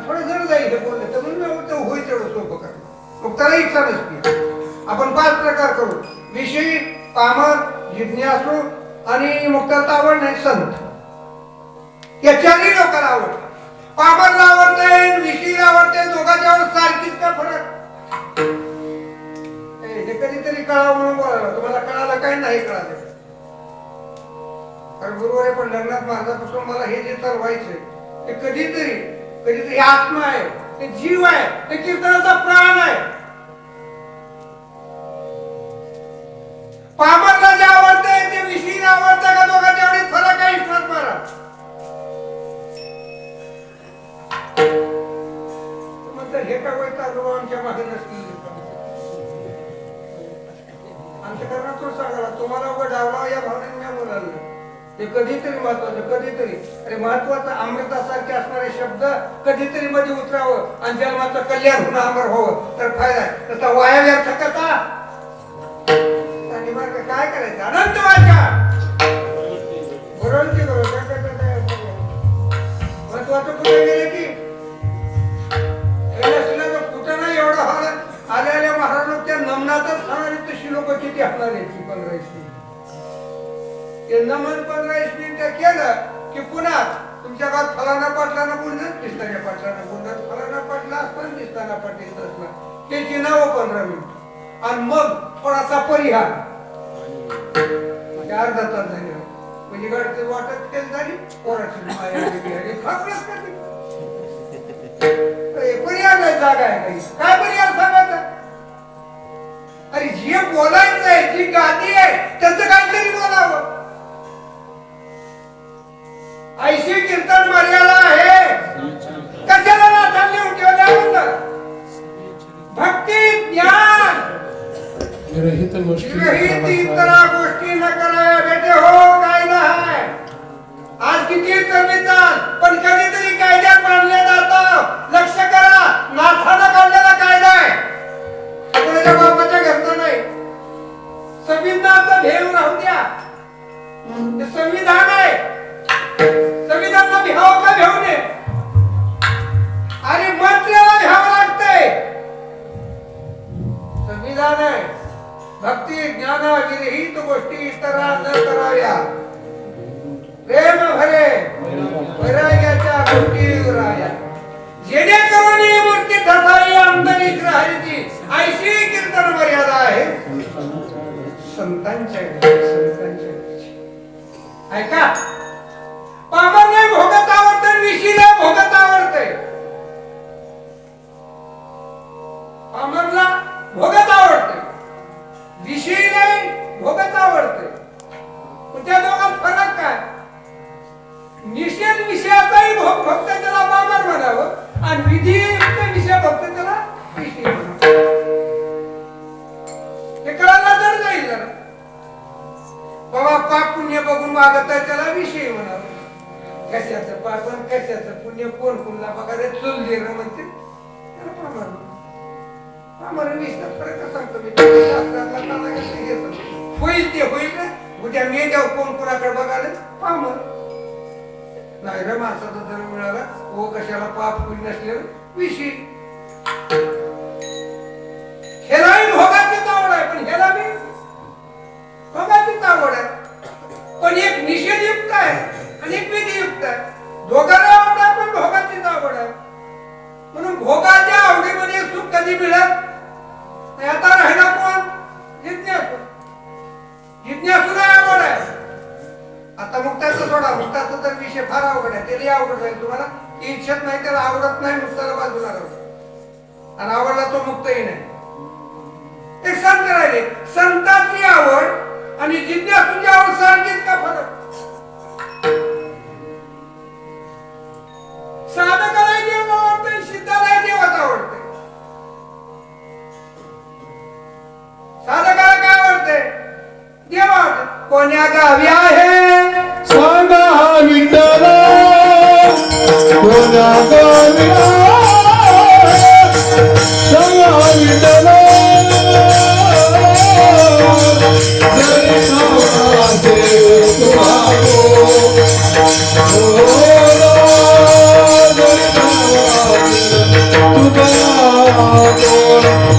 Speaker 4: थोडं जर जाईल हे बोलले तर म्हणून होईल तेवढं सोपं करा. मुक्ताला इच्छा नसते. आपण 5 प्रकार करू. विषयी, कामत, जिज्ञासू आणि मुक्ताला आवड नाही संत. या 4ही लोकांना आवडतं. कामाला आवडतंय, विषयीला आवडतंय, दोघांच्या आवड सारखीच का फरक? हे कधीतरी कळावं म्हणून बोलायला तुम्हाला कळालं नाही कळालं. कारण बरोबर आहे, पण लग्नात महाराजापासून मला हे जे चालवायचंय ते कधीतरी आत्मा आहे, ते जीव आहे, ते कीर्तनाचा प्राण आहे. पामरला जे आवडतंय ते विषयी आवडतं का दोघांच्या एवढी फरक आहे ईश्वर महाराज. हे काय वय चालू आमच्या मागे नसतील आमच्या करणार सांगा तुम्हाला व डावला या भावनेने मी बोलायला ते कधीतरी महत्वाचं, कधीतरी अरे महत्वाचं अमृतासारखे असणारे शब्द कधीतरी मध्ये उतरावं आणि जन्माचं कल्याण होणं अमर व्हावं तर फायदा आहे. तसा वाया व्यर्थ कथा आणि मग काय करायचं अनंत वाचा बरोबर की बरोबर महत्वाचं कुठे गेले की कुठं नाही एवढा हॉल आल्या महाराज त्या नमनातच खाणारी तशी लोक किती असणार याची 15-20 मिनिट ते नमन 15-20 मिनिटं केलं की पुन्हा तुमच्या गावात फलाना पाटलांना बोलणं दिसताना पाटलांना बोलणं फलाना पाटला असताना दिसताना पाटील असणार त्याची नावं 15 मिनिट आणि मग थोडासा परिहार म्हणजे अर्धा तास झाले म्हणजे गाडीची वाटत केली झाली पोराची पर्याय जागा आहे काही काय पर्याय सांगायचं. अरे जे बोलायचं आहे जी गादी आहे त्याचं काहीतरी बोलावं. ऐशी कीर्तन मर्यादा आहे कशाला नाथांनी लिहून ठेवल्या म्हणलं भक्ती ज्ञान
Speaker 1: विरहित
Speaker 4: इतर गोष्टी न कराव्या बेटे हो काय नाही. आज किती कमीतात पण कधीतरी कायद्यात मानले जातं. लक्ष करा नाथानं काढलेला कायदा आहे कोणाच्या बापाच्या घरचा नाही. संविधानाचं ध्येय राहू द्या ते संविधान आहे. संविधानाला भ्यावं का भ्यावू नये आणि मंत्र्याला भ्यावं लागतंय. संविधान आहे भक्ती ज्ञान विरहित गोष्टी इतरा न कराव्या. प्रेम भरे वैराग्याच्या गोष्टी राया जेणेकरून ही मूर्ती ठसाई अंतरीच राहायची ऐशी कीर्तन मर्यादा आहे संतांच्या ऐका. पामरने भोगत आवडतं विशीला भोगत आवडतंय. पामरला भोगत आवडतंय विषयीला भोगत आवडतंय. त्या दोघांत फरक काय. निषेध विषयाचाही भोग भक्त त्याला पामर म्हणावं आणि विधियुक्त विषय भक्त त्याला विषय म्हणावं. हे कळायला जर जाईल जरा बाबा पाप पुण्य बघून मागत आहे त्याला विषय म्हणावं. कशाचं पाप आणि कशाचं पुण्य कोण कुणला बघा रे चुल दे म्हणते त्याला पामर पामर विषयात फरक सांगतो मी होईल ते होईल रे उद्या मी जाऊ कोण कुणाकडे बघायला पामर नाही रे माणसाचा जर मिळाला व कशाला पाप पुण्य नसले विषय. ह्यालाही भोगाचीच आवड आहे पण ह्याला मी भोगाचीच आवड आहे पण एक निषेधयुक्त आहे आणि एक विधियुक्त आहे. दोघांना आवड आहे पण भोगाचीच आवड आहे म्हणून भोगाच्या आवडीमध्ये सुख कधी मिळत नाही. आता राहिला कोण जिज्ञासू. जिज्ञासूला आवड आहे. आता मुक्ताचं सोडा मुक्ताचा तर विषय फार आवड आहे त्याला आवडत जाईल तुम्हाला इच्छित नाही त्याला आवडत नाही मुक्ताला बाजूला राहतो आणि आवडला तो मुक्तही नाही. एक संत राहिले संतांची आवड आणि जिज्ञासूची आवड सारखीच का फरक. साधकालाही देव आवडते सिद्धालाही देवाच आवडते. साधकाला काय आवडते देव आवडते. कोण्या गावी आहे
Speaker 3: सांगा विठ्ठल कोण्या गावी सांगा विठ्ठल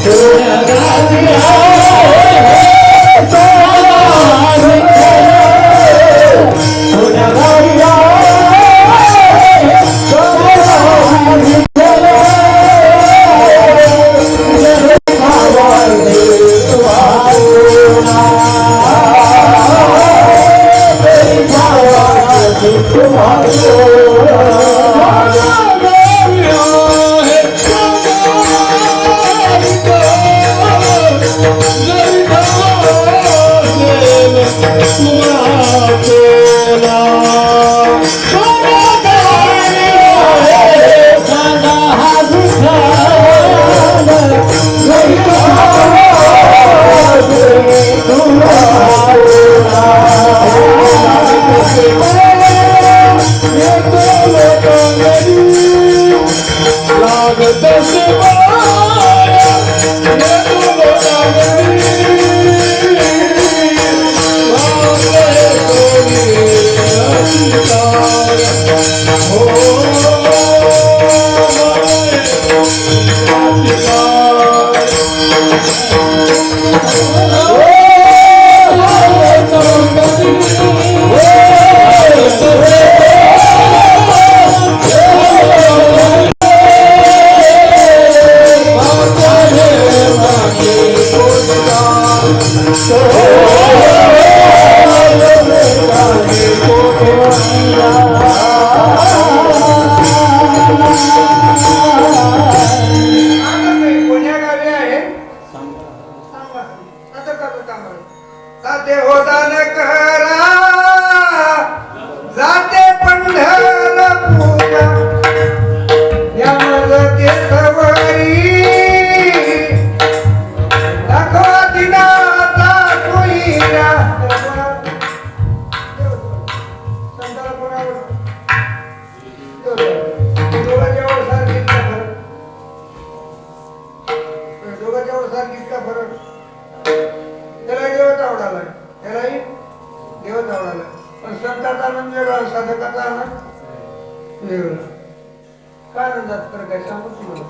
Speaker 3: जय नावाचे
Speaker 4: कोण्या गावी आहे सांगा. आता कसं सांगाल? जाते होदान करा जाते पंढरपूर या मजते सवरी दाखवा दिनाचा कोईरा संताला कोणावर दोघांच्यावर सारखीच का फरक? दोघांच्यावर सारखीच का फरक? त्याला देवच आवडाला त्यालाही देवच आवडाला पण संताचा आनंद वेगळा साधकाचा आनंद वेगळा. काय आनंदात फरक आहे सांगू तुम्हाला.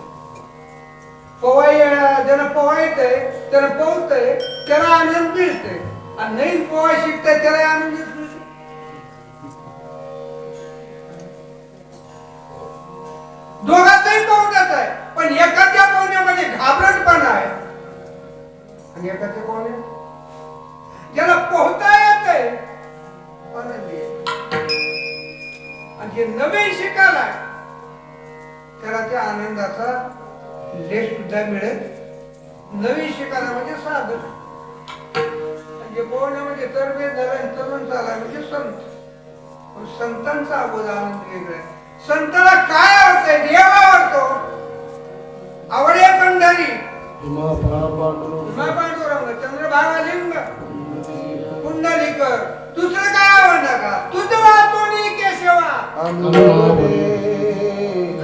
Speaker 4: पोवाई ज्याला पोवा येतंय त्याला पोहतंय त्याला आनंद मिळतंय आणि नाही पोवा शिकतंय त्याला आनंद मिळतो. दोघांचाही पाहुण्याच आहे पण एकाच्या पाहुण्यामध्ये घाबरटपणा आहे आणि एकाच्या पाहुण्यात ज्याला पोहता येतंय आनंदी आहे आणि जे नवीन शिकायला त्याला त्या आनंदाचा लेख सुद्धा मिळेल. नवीन शिकायला म्हणजे साधन आणि जे पोहण्यामध्ये तरबेज झाला तरुण झाला म्हणजे संत. पण संतांचा अगोदर आनंद वेगळा आहे. संताला काय आवडतंय? देव आवडतो. आवडे पंढरी
Speaker 1: हिमा
Speaker 4: पांडुरंग चंद्रभागा लिंग पुंडलिकर. दुसरं काय आवडणार का? तुझं वाचोनी केशवा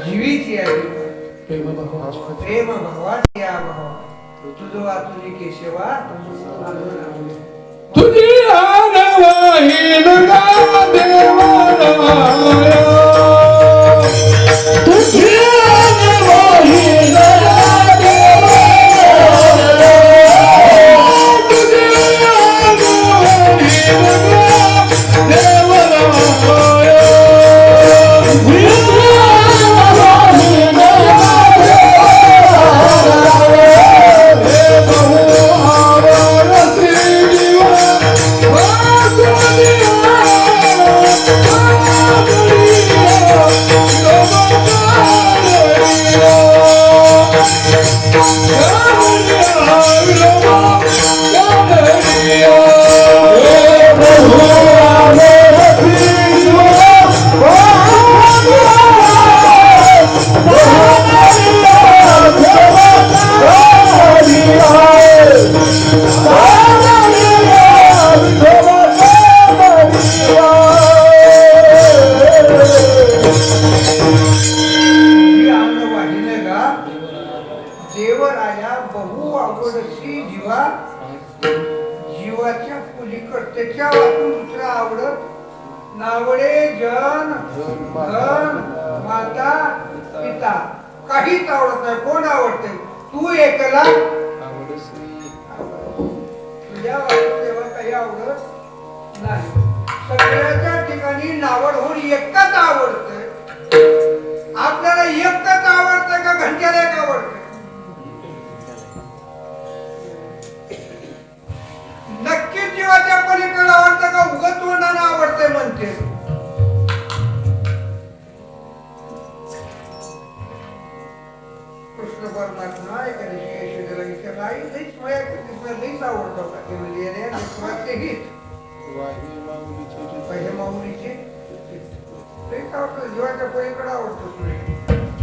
Speaker 4: जीवीची आहे प्रेम भगवान या भावा तुझं वाचोनी केशवा
Speaker 3: तुझी आनवाहीन गा देवालया तुझी आनवाहीन गा देवालया तुझी आनवाहीन गा देवालया
Speaker 4: देवराया बहु आवडशी जीवा जीवाच्या पलीकड त्याच्या वाचून दुसरा आवडत नावडे जन धन माता पिता काहीच आवडत नाही. कोण आवडते? तू एकला तुझ्या वाचून तेव्हा काही आवडत नाही. सगळ्याच्या ठिकाणी नावड होऊन एकच आवडतंय. आपल्याला एकच आवडतं का घंट्याला एक आवडतं? नक्की जीवाच्या पलीकडे आवडतं का उगत तोंडानं आवडते म्हणते? गीत आवडतो का ते म्हणजे येणे लेकराचे गीत पहिले माऊलीचे ते आवडतं जीवाच्या पलीकडे आवडतो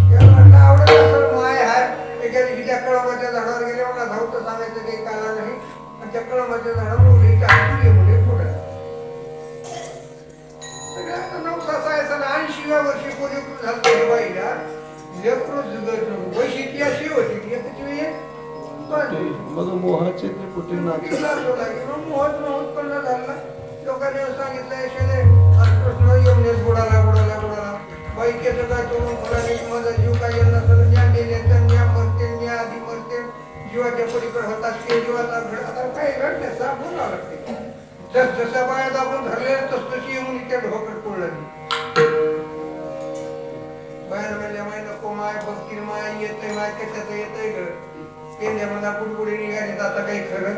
Speaker 4: त्याला म्हटलं आवडत असेल माय हाय एका दिवशी त्या कळमाच्या झाडावर गेले मला धावतं सांगायचं काही काला नाही आणि त्या कळमाच्या झाडावर उडीच्या हातून मुले पुढे सगळ्यांना नवसा आहे 80व्या वर्षी कोणी झालं बाईला लेकरू वैशिष्ट्य अशी होती एकच वेळ
Speaker 3: मग मोहाचे ते कुठे
Speaker 4: मोहन उत्पन्न झाला लोकांनी सांगितलं शेले कृष्ण यमुनेत बुडाला बुडाला बुडाला बाईकेचं काय तोडून फुलाने माझा जीव काय यांना सगळं ज्ञान दिले तर ज्ञा मरते ज्ञा आधी मरते जीवाच्या पलीकडे होतात ते जीवाचा घड आता काय घडले साफ बोलावं लागते जसं बाया दाबून धरले तस तशी यमुनी त्या ढोकट पडलं बाहेर म्हणल्या माय नको माय बघतील माय येतय माय कशाचं येतय घर केंद्या मला बुडबुडी निघाली आता काही खरं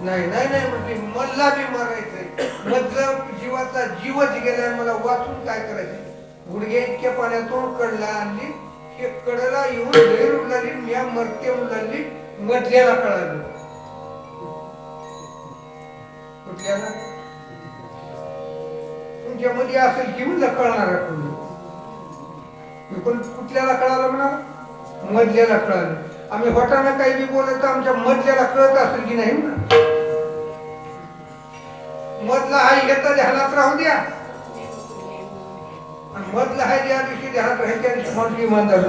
Speaker 4: नाही नाही नाही म्हणजे मला बी मारायचंय मधलं जीवाचा जीवच गेलाय मला वाचून काय करायचं गुडघे इतक्या पाण्यातून कडला आणली हे कडला येऊन गैर उडलाली म्या मरते उडलाली मधल्याला कळालं कुठल्याला तुमच्या मध्ये असेल घेऊन कळणार तुम्ही पण कुठल्याला कळालं म्हणा मधल्याला कळालं आम्ही होताना काही बी बोलत आमच्या मधल्याला कळत असेल की नाही ना मधला हाय घेता ध्यानात राहू द्या आणि मधला हाय ज्या दिवशी ध्यानात राहील त्या दिवशी माणूस इमानदार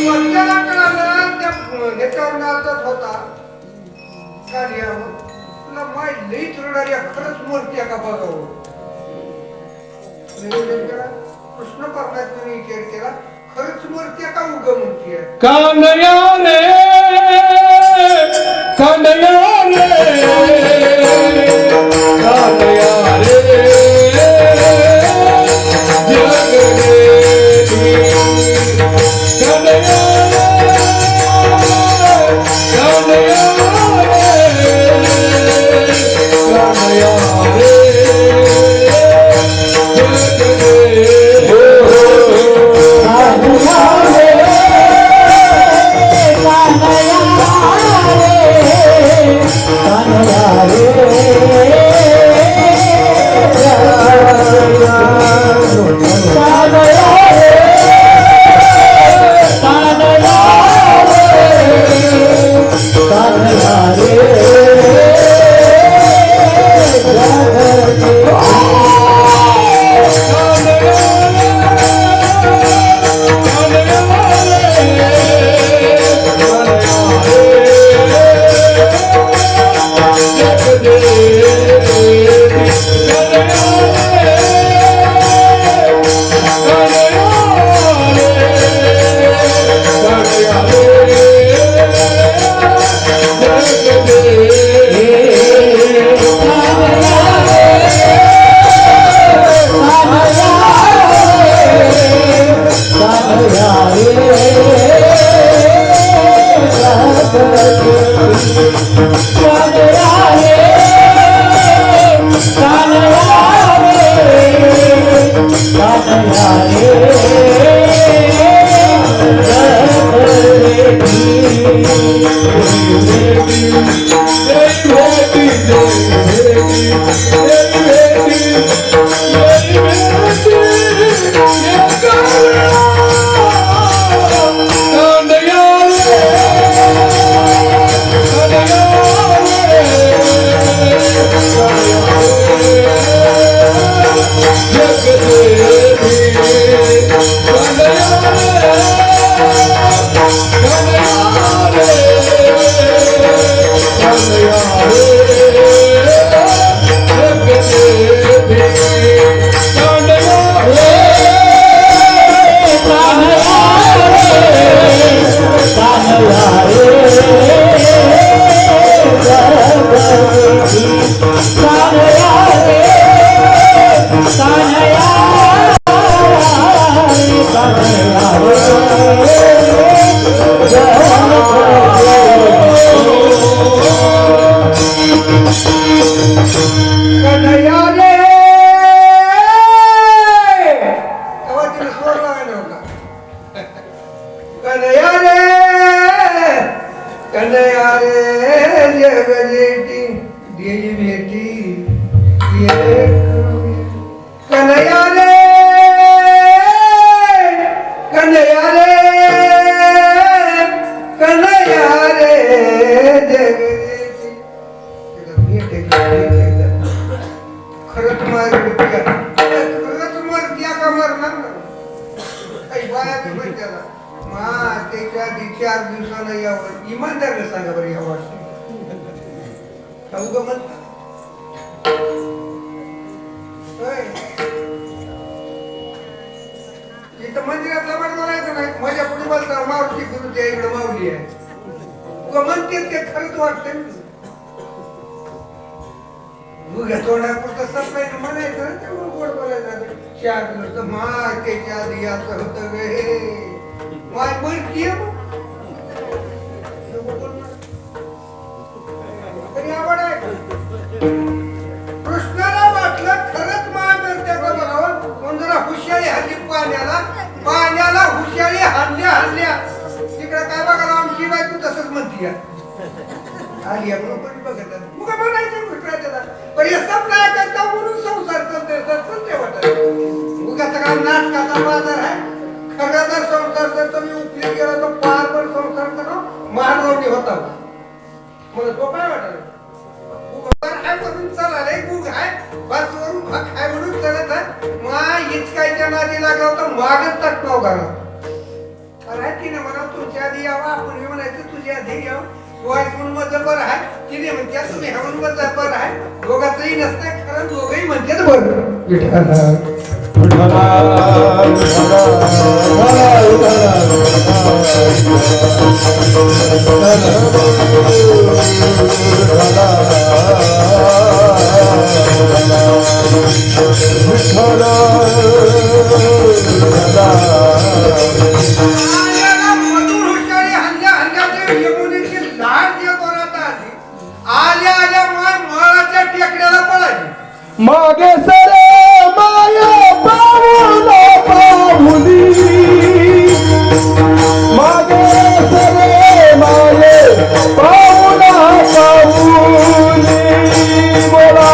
Speaker 4: मधल्याला कळालं त्या ह्याच्यावर नाचत होता तुला माय लई चुरणारी खरंच मूर्ती आहे का बघावं निवेदन करा कृष्ण परमात्म्याने विचार केला खरंच मूर्ती आहे का उग मूर्ती आहे
Speaker 3: कानया रे कानया रे कानया रे जग रे कानया Yeah.
Speaker 4: 4 दिवसानं यावं इमानदारीने सांगा बरं या वर्षी खाऊ का म्हणता होय. इथं मंदिरातला पण बोलायचं नाही माझ्या पुढे बोलता मारुती गुरु त्या इकडे माऊली आहे उगा म्हणते ते खरंच वाटतंय उगा तोंडापुरतं सप्लायचं म्हणायचं ना तेवढं गोड बोलायचं 4 दिवस माय त्याच्या आधी असं होतं गे माय मरती तरी आवड आहे कृष्णाला वाटलं खरंच माय मरत्या का बघावं म्हणून जरा हुशारी हल्ली पाण्याला हुशारी हल्ल्या तिकडे काय बघायला आमची बायको तसंच म्हणती आली आपण पण बघत मग म्हणायचं विक्रायला पण हे सप्लाय करता म्हणून संसार चालते वाटत उगाच काय नाटकाचा बाजार आहे खरं जर संसार जर तुम्ही उपयोग केला तर पार पण संसार करा मानवणी होता मला तो काय वाटत आहे म्हणून चालले गुग आहे बस वरून भाग आहे म्हणून चढत आहे मा हिचकायच्या नादी लागला होता मागच टाकतो घरात अरे की ना म्हणा तुझ्या आधी यावं आपण म्हणायचं तुझ्या आधी यावं वाईट म्हणून माझं बरं आहे तिने म्हणते तुम्ही ह्या म्हणून माझं बरं आहे दोघांचंही नसतंय खरं दोघंही म्हणतात बरं
Speaker 3: मागे सरे माया पाऊला पाहुली मागे सरे माये पाऊला पाहुली बोला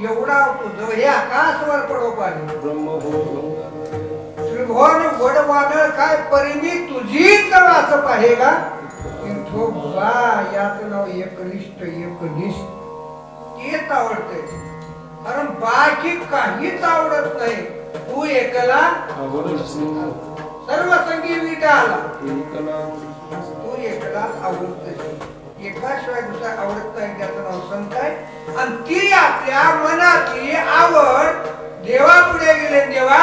Speaker 4: एवढा तुझं हे आकाशवर पडो पाणी त्रिभुवन वड वादळ काय परिमी तुझीच वाच पाहेगा बा याचं नाव एकनिष्ठ तेच आवडते कारण बाकी काहीच आवडत नाही तू एकला सर्व संगी विटा आला तू एकला आवडते एकाशिवाय दुसरा आवडत नाही त्याचं नाव संत आहे आणि ती आपल्या मनातली आवड देवा पुढे गेले देवा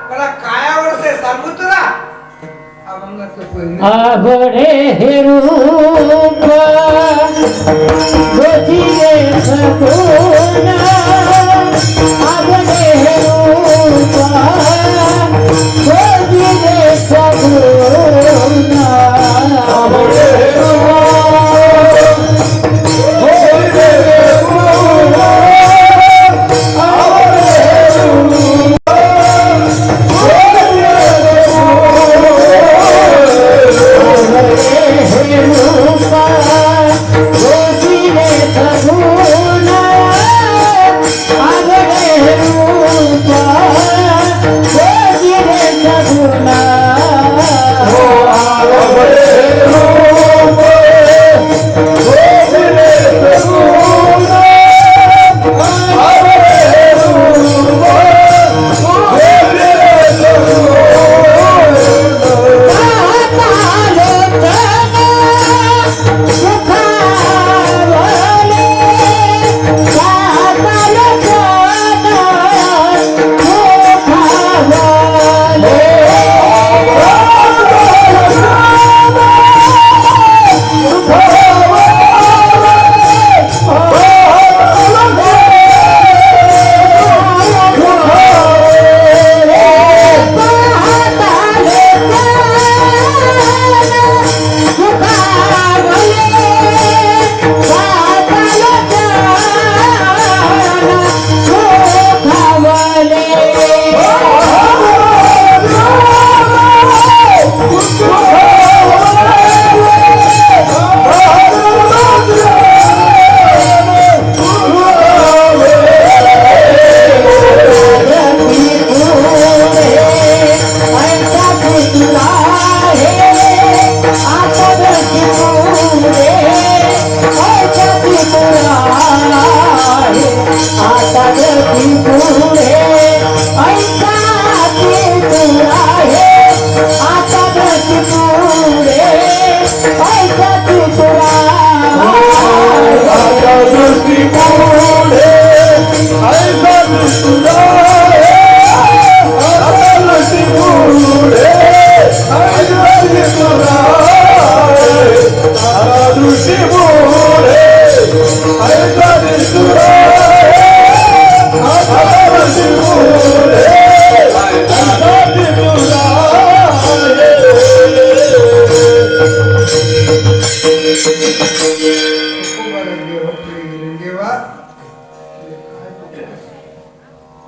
Speaker 4: मला काय आवडते सांगू तुला अभंगाचं पहिलं
Speaker 5: आघडे हे रूप गोचिरे सगुण आघडे हे रूप गोचिरे सगुण
Speaker 3: आघडे हे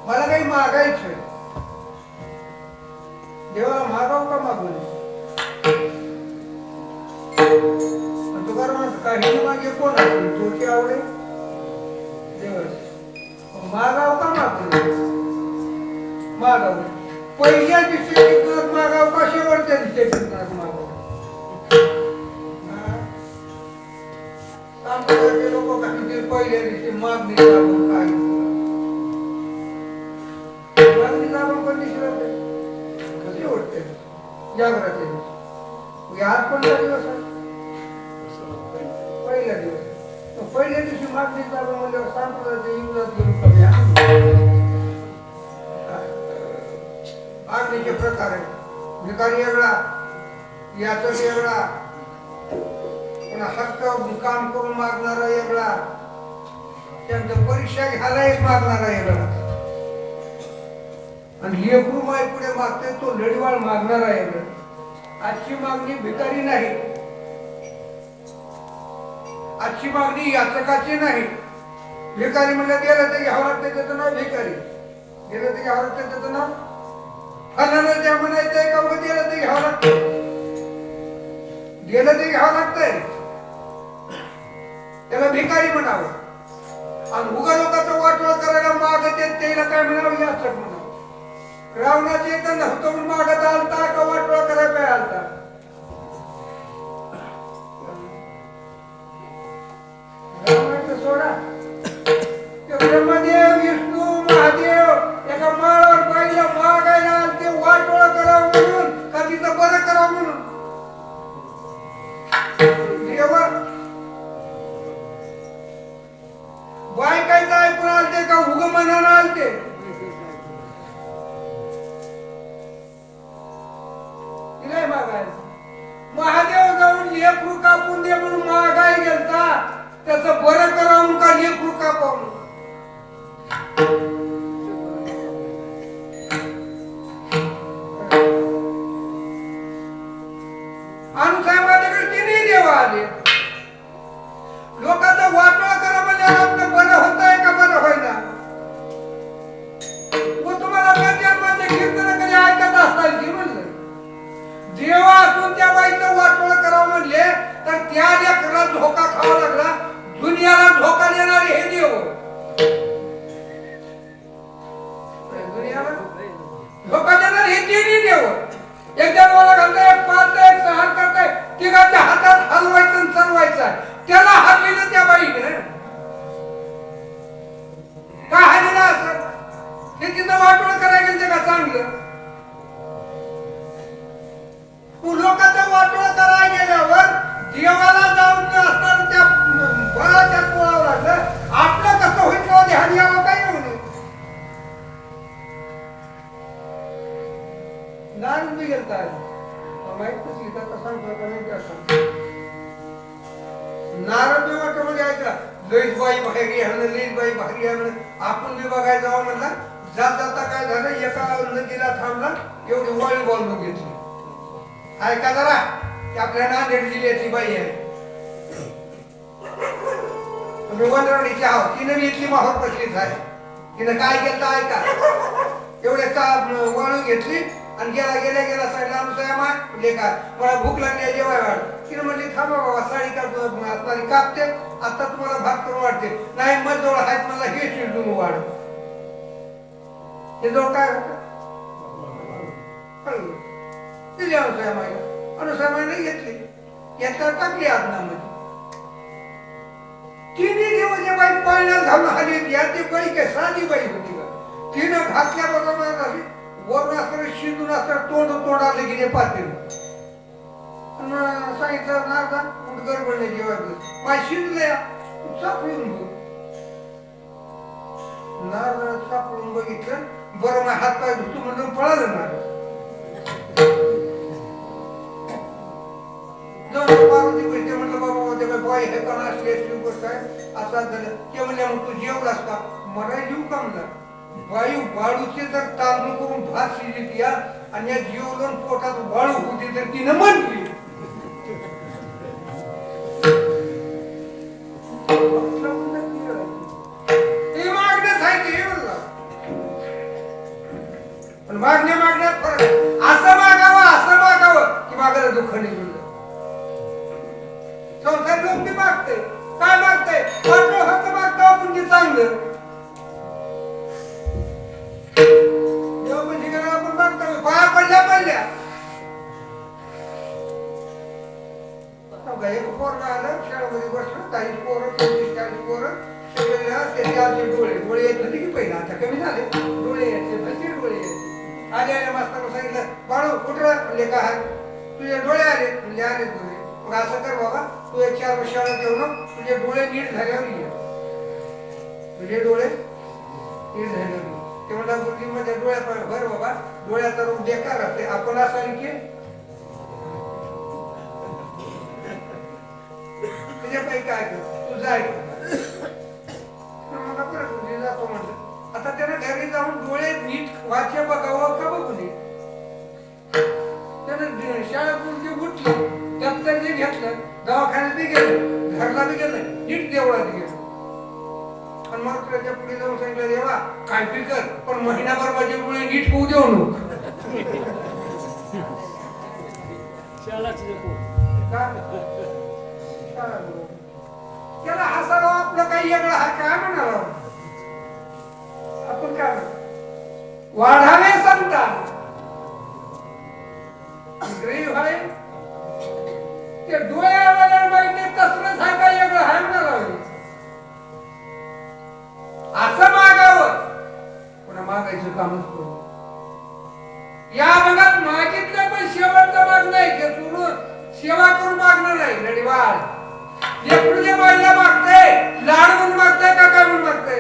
Speaker 4: मला काही मागायचंय देवाला मागाव का मागू नये तुकाराम काही मागे कोण आहे तुझी आवडे देवाला मागाव का मागू नये मागाव पहिल्या दिवशी मागाव का शेवटच्या दिवशी मागाव लोक काही पहिल्या दिवशी मागणी काय कधी वाटते जागराचे आज कोणता दिवस आहे पहिला दिवस पहिल्या दिवशी मागणीचा म्हणजे सांप्रदायाच्या युगात गेलो कमी मागणीचे प्रकार आहे भिकारी वेगळा याचा वेगळा पुन्हा हक्क काम करून मागणारा वेगळा त्यांचं परीक्षा घ्यायलाच मागणारा वेगळा आणि लेकरू माय पुढे मागते तो लढीवाळ मागणार आहे आजची मागणी भिकारी नाही आजची मागणी याचकाची नाही भिकारी म्हणलं गेलं तर घ्यावं लागतं त्याचं नाव भिकारी गेलं तर घ्यावं लागतं त्याचं नाव फलाना द्या म्हणायचंय का मग गेलं तर घ्यावं लागतं गेलं ते घ्यावं लागतंय त्याला भिकारी म्हणावं आणि उगा लोकांचं वाटोळ करायला मागत त्याला काय म्हणावं याचक म्हणावं रावणाचे तर नव्हतं म्हणून मागत आलता का वाटोळा करायला आलता रावणाचं सोडा ब्रह्मदेव विष्णू महादेव एका माळावर पाहिलं मागायला आलते वाटोळा करावं म्हणून का तिथं बरं करावं म्हणून देवा बायकायचं ऐकून आलते का उग मनानं आलते तिलाही मागायचं त्याचं बरं करावं का लेकरू का पाहून. अनुसाहेबाकडे तिन्ही देव आले. लोकांचं वाटोळा करा म्हणजे आपलं बरं होत आहे का बरं होईना. मग तुम्हाला त्या जन्माचे कीर्तन कधी ऐकत असताल की म्हणलं देवा असून त्या बाईचं वाटोळा करावं म्हणले तर त्या लेकराला धोका खावा लागला. दुनियाला धोका देणारे हे देव. दुनियाला धोका देणारे हे तिन्ही देव. एक जन्माला घालताय, पाळताय, सहन करताय, तिघाच्या हातात हलवायचं आणि चालवायचं. त्याला हलविलं त्या बाईने का हलविलं असं हे तिथं वाटोळ करायला गेलं का चांगलं. लोकांचा वाटोळ करायला गेल्यावर देवाला जाऊन असताना त्या बळाच्या पोळावं लागलं. आपलं कसं होईल तेव्हा ध्यान यावं काय येऊ नये. नारायण बी गेलता माहित नसली तर सांगतो का नाही त्या नारद बी वाटत म्हणजे ऐकला लईच बाई बाहेर आहे, लईच बाई बाहेर आहे. आपण बी बघायला जावं म्हणला. जात जाता काय झालं एका नदीला थांबला. एवढी वाळी बांधून घेतली. ऐका जरा की आपल्या नांदेड जिल्ह्यातली बाई आहे. तुम्ही वनराणीची आहोत. तिने बी इथली माहोर प्रसिद्ध आहे. तिने काय केलं ऐका. एवढ्या वाळू घेतली आणि गेला गेल्या गेला साईडला अनुसाया माय म्हणजे का मला भूक लागली जेवाय वाढ. तिने म्हणली थांबा बाबा साडी कापली कापते आता तुम्हाला भात करून वाटते. नाही मग जवळ आहेत मला हे शिजून वाढ. हे जवळ काय होतं दिली अनुसाया माईला. अनुसाया माईने घेतली. घेतल्यावर टाकली आदनामध्ये. तिन्ही दिवस जे बाई पाळण्यात घालून आली ती बाई काय साधी बाई होती का. तिनं घातल्याबरोबर वरून असतं शिजून असतं तोंडाले गेले पातेल सांगितलं नारदा कुठ गडबडले जेवायचं माय शिजले सापडून बघ. नारदा सापडून बघितलं. बरं मग हात पाय धुतो म्हणून पळालं ना. पार्वती गोष्ट म्हटलं बाबा ते बाई हे का असली गोष्ट आहे असं झालं. ते म्हणले मग तू जेवलास का. मला जीव का म्हणला. वायू वाळूचे जर तांदूळ करून भात शिजत या आणि या जीवलन पोटात वाळू होती तर तिनं म्हणली ते मागण्यात आहे ते म्हणला. पण मागण्यात फरक असं मागावं की मागायला दुःख निघून. संसार लोक बी मागते काय मागते वाटलं होतं मागतो आपण की चांगलं. आपण मागतो पाया पडल्या एक पोरं आलं शाळेमध्ये बसलं. काही पोरं 40-40 पोरं त्याचे आमचे डोळे येत होते की पहिला आता कमी झाले. डोळे यायचे भलते डोळे यायचे. आले मास्तर सांगितलं बाळू कुठं म्हणजे काय तुझे डोळे आले म्हणजे आले डोळे. मग असं कर बाबा तू 1-4 वर्ष शाळेत येऊ नको. तुझे डोळे नीट झाल्यावर ये. तुझे डोळे नीट झाल्यावर ते म्हणतात गुरुजी माझ्या डोळ्यात बरं बाबा डोळ्याचा रोग बेकार असते. आपण असं की तुझ्यापैकी काय कर तू जाय मला परत गुरुजी जातो म्हटलं. आता त्याने घरी जाऊन डोळे नीट वाचे बघावं का बघू नये. त्यानं शाळेतून जे उठलं दप्तर जे घेतलं दवाखान्यात बी गेलं घरला बी गेलं नीट देवळात गेलं. आणि मग त्याच्या पुढे जाऊन सांगितलं देवा काय बी कर पण महिनाभर माझे डोळे नीट होऊ देऊ नको. त्याला हसायला आपलं काही वेगळं आहे काय म्हणाला आपण काय वाढावे संतान गरीब आहे ते डोळ्यावर माहिती तसलंच आहे काय वेगळं आहे म्हणाला. असं मागावं पुन्हा मागायचं कामच करू. या भागात मागितलं पण शेवटचं मागणं आहे की सोडून सेवा करून मागणं नाही. नडीवाळ जे बाईला मागते लाड म्हणून मागते का काय म्हणून मागते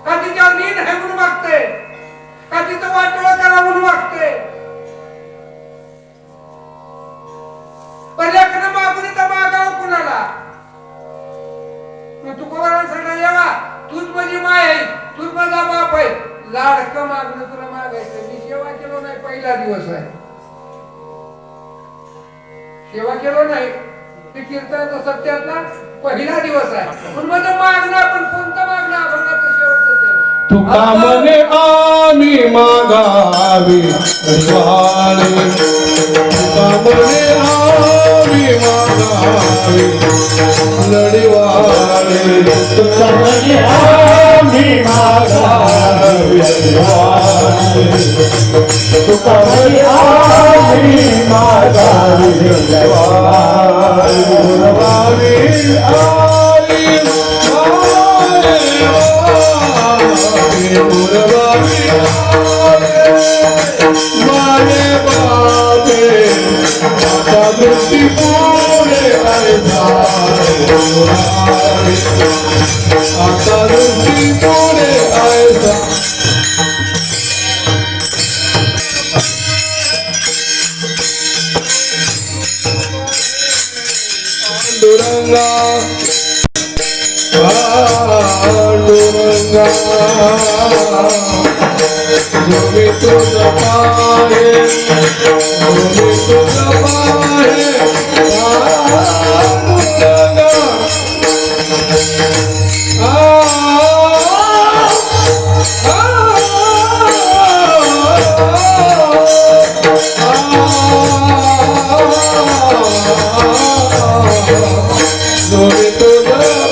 Speaker 4: का तिच्या नीट आहे म्हणून मागते का तिचं वाटोळं करा म्हणून मागते. पण एखादं मागून तर मागावं कुणाला केलो नाही ते कीर्तनाचा सत्यातला पहिला दिवस आहे म्हणून माझं मागणं आपण कोणतं मागणं अभंगाचं शेवटचं
Speaker 1: तुका म्हणे आम्ही मागावी हरिवाळे तुका म्हणे आम्ही मागावी लढिवाळे तुका म्हणे आम्ही मागावी हरिवाळे तुका म्हणे आम्ही मागावी हरिवाळे गुरवावी आली माने बाबे आता दृष्टी पुढे आता दृष्टी पुढे पांडुरंगा पांडुरंगा जोगी तुझा पाहे जोगी तुझा पाहे पांडुरंगा जोगी तुझा
Speaker 5: Oh,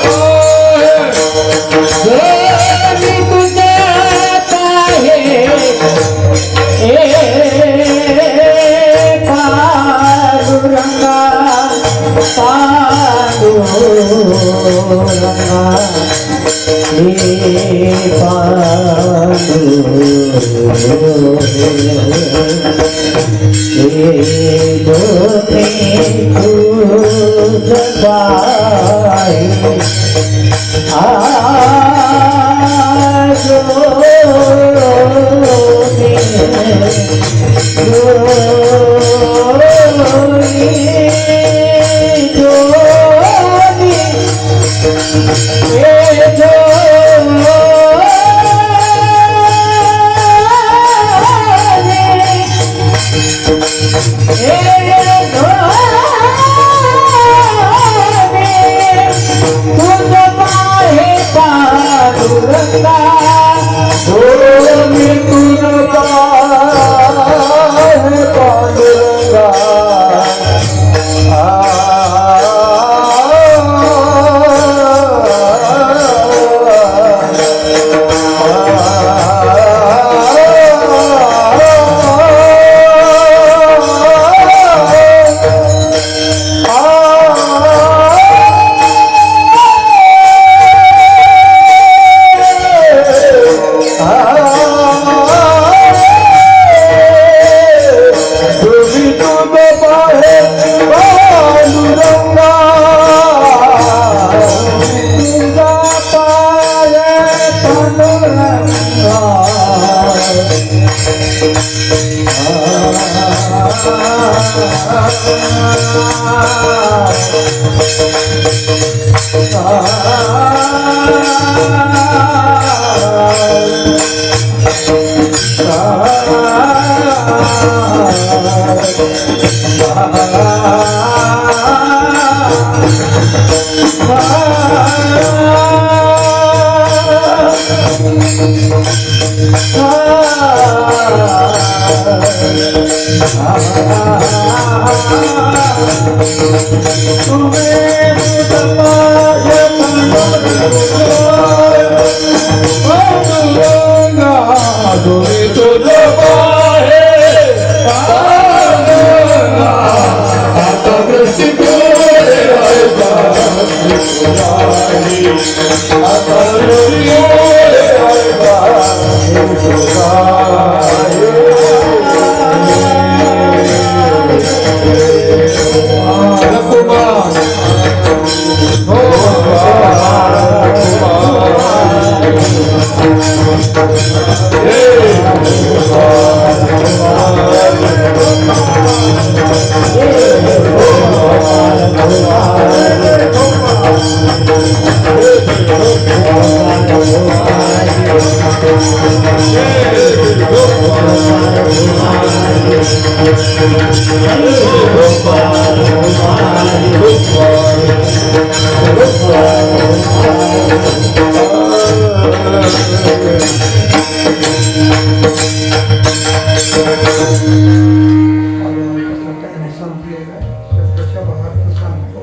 Speaker 4: संपलेला शब्दाच्या भावार्थ सांगतो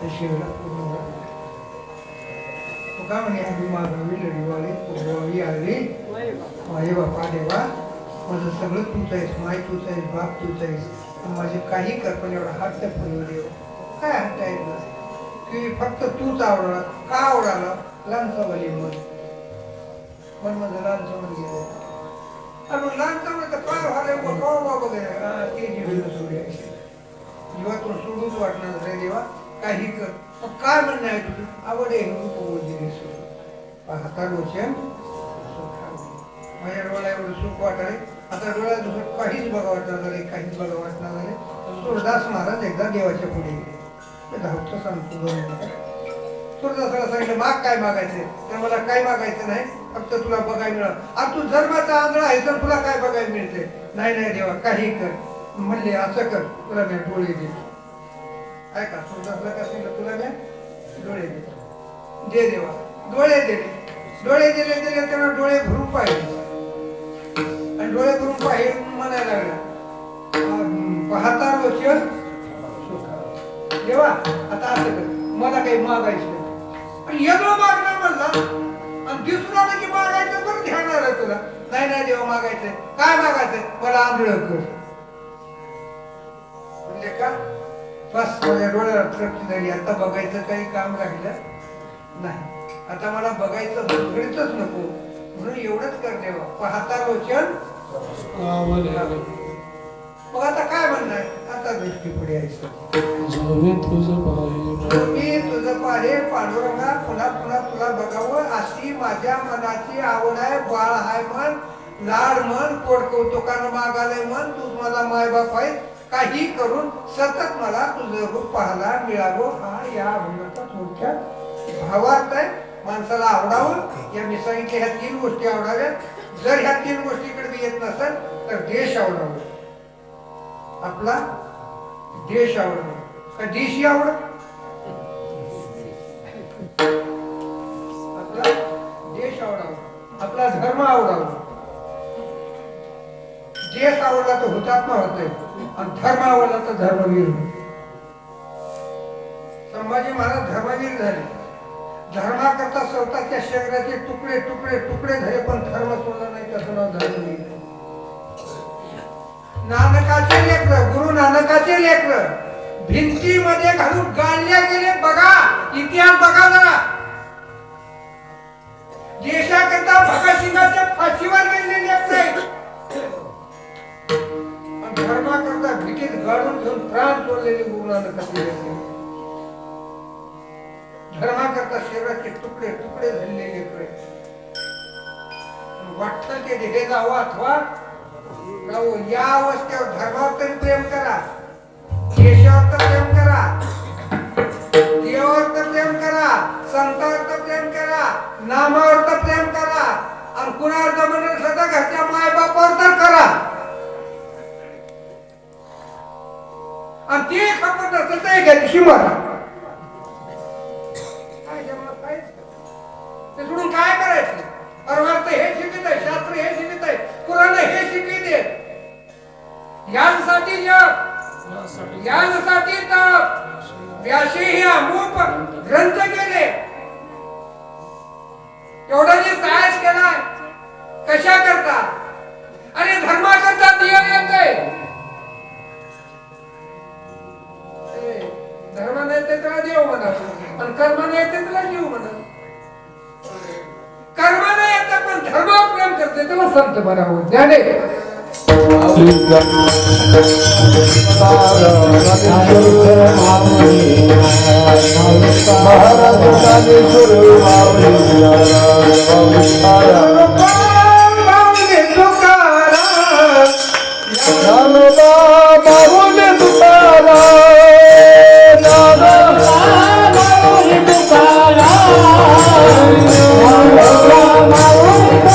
Speaker 4: ते शिवला पूर्ण तुका म्हणे आधी मागावी लढीवाळी पुरवावी आली माझे बापा देवा माझं सगळं तूच आहेस माय तूच आहेस बाप तूच आहेस पण माझे काही कल्पना एवढा हात फुलू देव काय हट्ट आहे तुला की फक्त तूच आवडला का आवडाला लहानचा वली मन माझं लहानचं मन गेलं आणि लहानचं म्हणजे काय व्हायला बघा वगैरे ते जीवन सोडायचे जीवातून सोडूच वाटणार रे देवा काही कर मग काय म्हणणं आहे तुझं आवड आहे हाता डोक्यान माझ्या डोळ्या एवढं सुख वाटाळे आता डोळ्यात दुसरं काहीच बघा वाटणार झाले काहीच बघा वाटणार झाले सूरदास महाराज एकदा देवाच्या पुढे गेले धावतं सांगतो सूरदासाला सांगितलं माग काय मागायचे तर मला काय मागायचं नाही फक्त तुला बघायला मिळालं आणि तू धर्माचा आंधळा आहे तर तुला काय बघायला मिळते नाही नाही देवा काही कर म्हणले असं कर तुला मी डोळे दे ऐका सूरदासला काय सांगितलं तुला मी डोळे दे देवा डोळे दिले त्यांना डोळे भरून पाहिले आणि डोळे भरून पाहिले म्हणायला लागला पाहता रोचन देवा आता असं कर मला काही मागायचं पण येतो मागणार म्हणला आणि दिसून आलं की मागायचं पण ध्यानार आहे तुला नाही नाही देवा मागायचंय काय मागायचंय मला आंधळ कर म्हणजे का बस माझ्या डोळ्याला तृप्ती झाली आता बघायचं काही काम राहिलं नाही आता मला बघायचं घडीतच नको म्हणून एवढंच कर देवा पाहता लोचन मग आता काय म्हणणार आता दृष्टी पुढे यायचं
Speaker 1: मी तुझं पाहे
Speaker 4: मी तुझं पाहे पांडुरंगा पुन्हा पुन्हा तुला बघावं अशी माझ्या मनाची आवड आहे बाळ हाय मन लाड मन पोट कौतुकानं मागालय मन तू मला मायबाप आहे काही करून सतत मला तुझं रूप पाहायला मिळावं हा या अभंगाचा थोडक्यात भावार्थ आहे माणसाला आवडावं या मी सांगितल्या ह्या 3 गोष्टी आवडाव्यात जर ह्या 3 गोष्टीकडे मी येत नसेल तर देश आवडावं आपला देश आवडावं का देशी आवडत आपला देश आवडावा आपला धर्म आवडावा देश आवडला तर हुतात्मा होतोय आणि धर्म आवडला तर धर्मवीर होतो संभाजी महाराज धर्मवीर झाले धर्माकरता स्वतःच्या शरीराचे तुकडे तुकडे तुकडे झाले पण धर्म सोडला नाही त्याचं नाव धर्मवीर नानकाचे लेकर गुरु नानकाचे लेकर भिंतीमध्ये घालून गाळल्या गेले बघा इतिहास बघा जरा देशाकरता भगतसिंगाच्या फाशीवर गेलेले लेकर धर्माकरता भीतीत गाडून घेऊन प्राण सोडलेले गुरु नानकाचे लेकर धर्माकरता शरीराचे तुकडे तुकडे झालेले लेकर वाटतं ते हे जावं अथवा या अवस्थेवर धर्मावर तरी प्रेम करा देशावर तर प्रेम करा देवावर तर प्रेम करा संतावर तर प्रेम करा नामावर तर प्रेम करा आणि कुणावर जमणार सदा घरच्या मायबापावर तर करा आणि ते खपत नसेल तर घ्यायची मारा ते सोडून काय करायचं परमार्थ हे शिकत आहे शास्त्र हे शिकत आहे पुराण हे शिकवित आहे यासाठी जग यासाठी तप व्यासी हे अमूप ग्रंथ केले एवढा जे साहस केलाय कशा करता अरे धर्माकरता देव येतोय धर्माने येते त्याला देव म्हणा आणि कर्माने येते त्याला जीव म्हणा कर्माने येते पण धर्मावर प्रेम करते त्याला संत म्हणावं ज्ञाने
Speaker 5: Bye.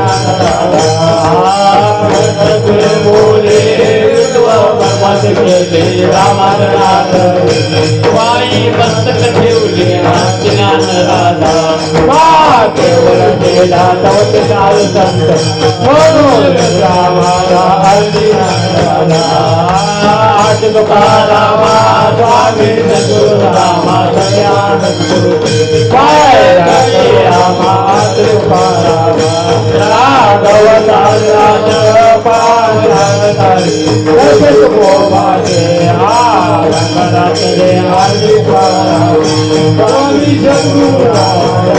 Speaker 5: Hare
Speaker 2: तुझे बोले रामानाथ वाई मस्तक ठेवले ज्ञान राधा केवळ केला तवत चाल संत म्हणून रामाला राधा आज तुकारामा स्वामी सद्गुरु रामा सज्ञान गुरु पाय रामा तुकारामा राघवदास पांढरातारी रसिक गोपाचे रंगनाथ रे हरी स्वामी सद्गुरु रामा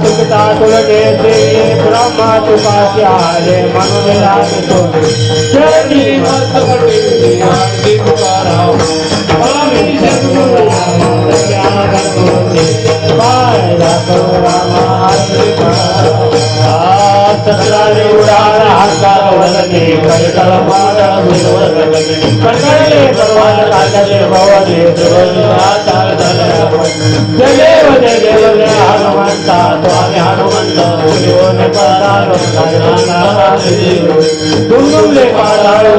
Speaker 2: तुकता तुलगे से ब्रह्मा तुकाचे आले म्हणून लागतो चरणी मस्त पडली आरती तुकाराम स्वामी सद्गुरु रामा ज्ञान गुरुते पाय राखो रामा हरी सत्राने उडाला हाकार वदने करतळ माड कडकडले परवान काढले भवले आता जय देव हनुमंता स्वामी हनुमंत जीवन पदारो दुर्गुमले पाडाळू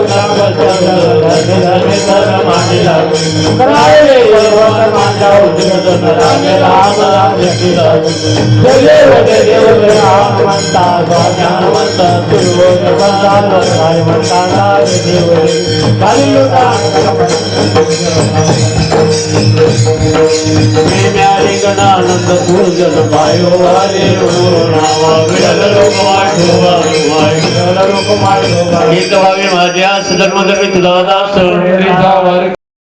Speaker 2: मांडला कराळे बलवंत मांडाव जगत रामे राम राम जय देव हनुमंता स्वामी हनुमंत जीवन पदारो हनुमंता देव प्रेम्यारी गणानंद पूजन पायो वाले नावा विडल लोकमाय गीत व्हावे माझ्या सदर्म तुझा दास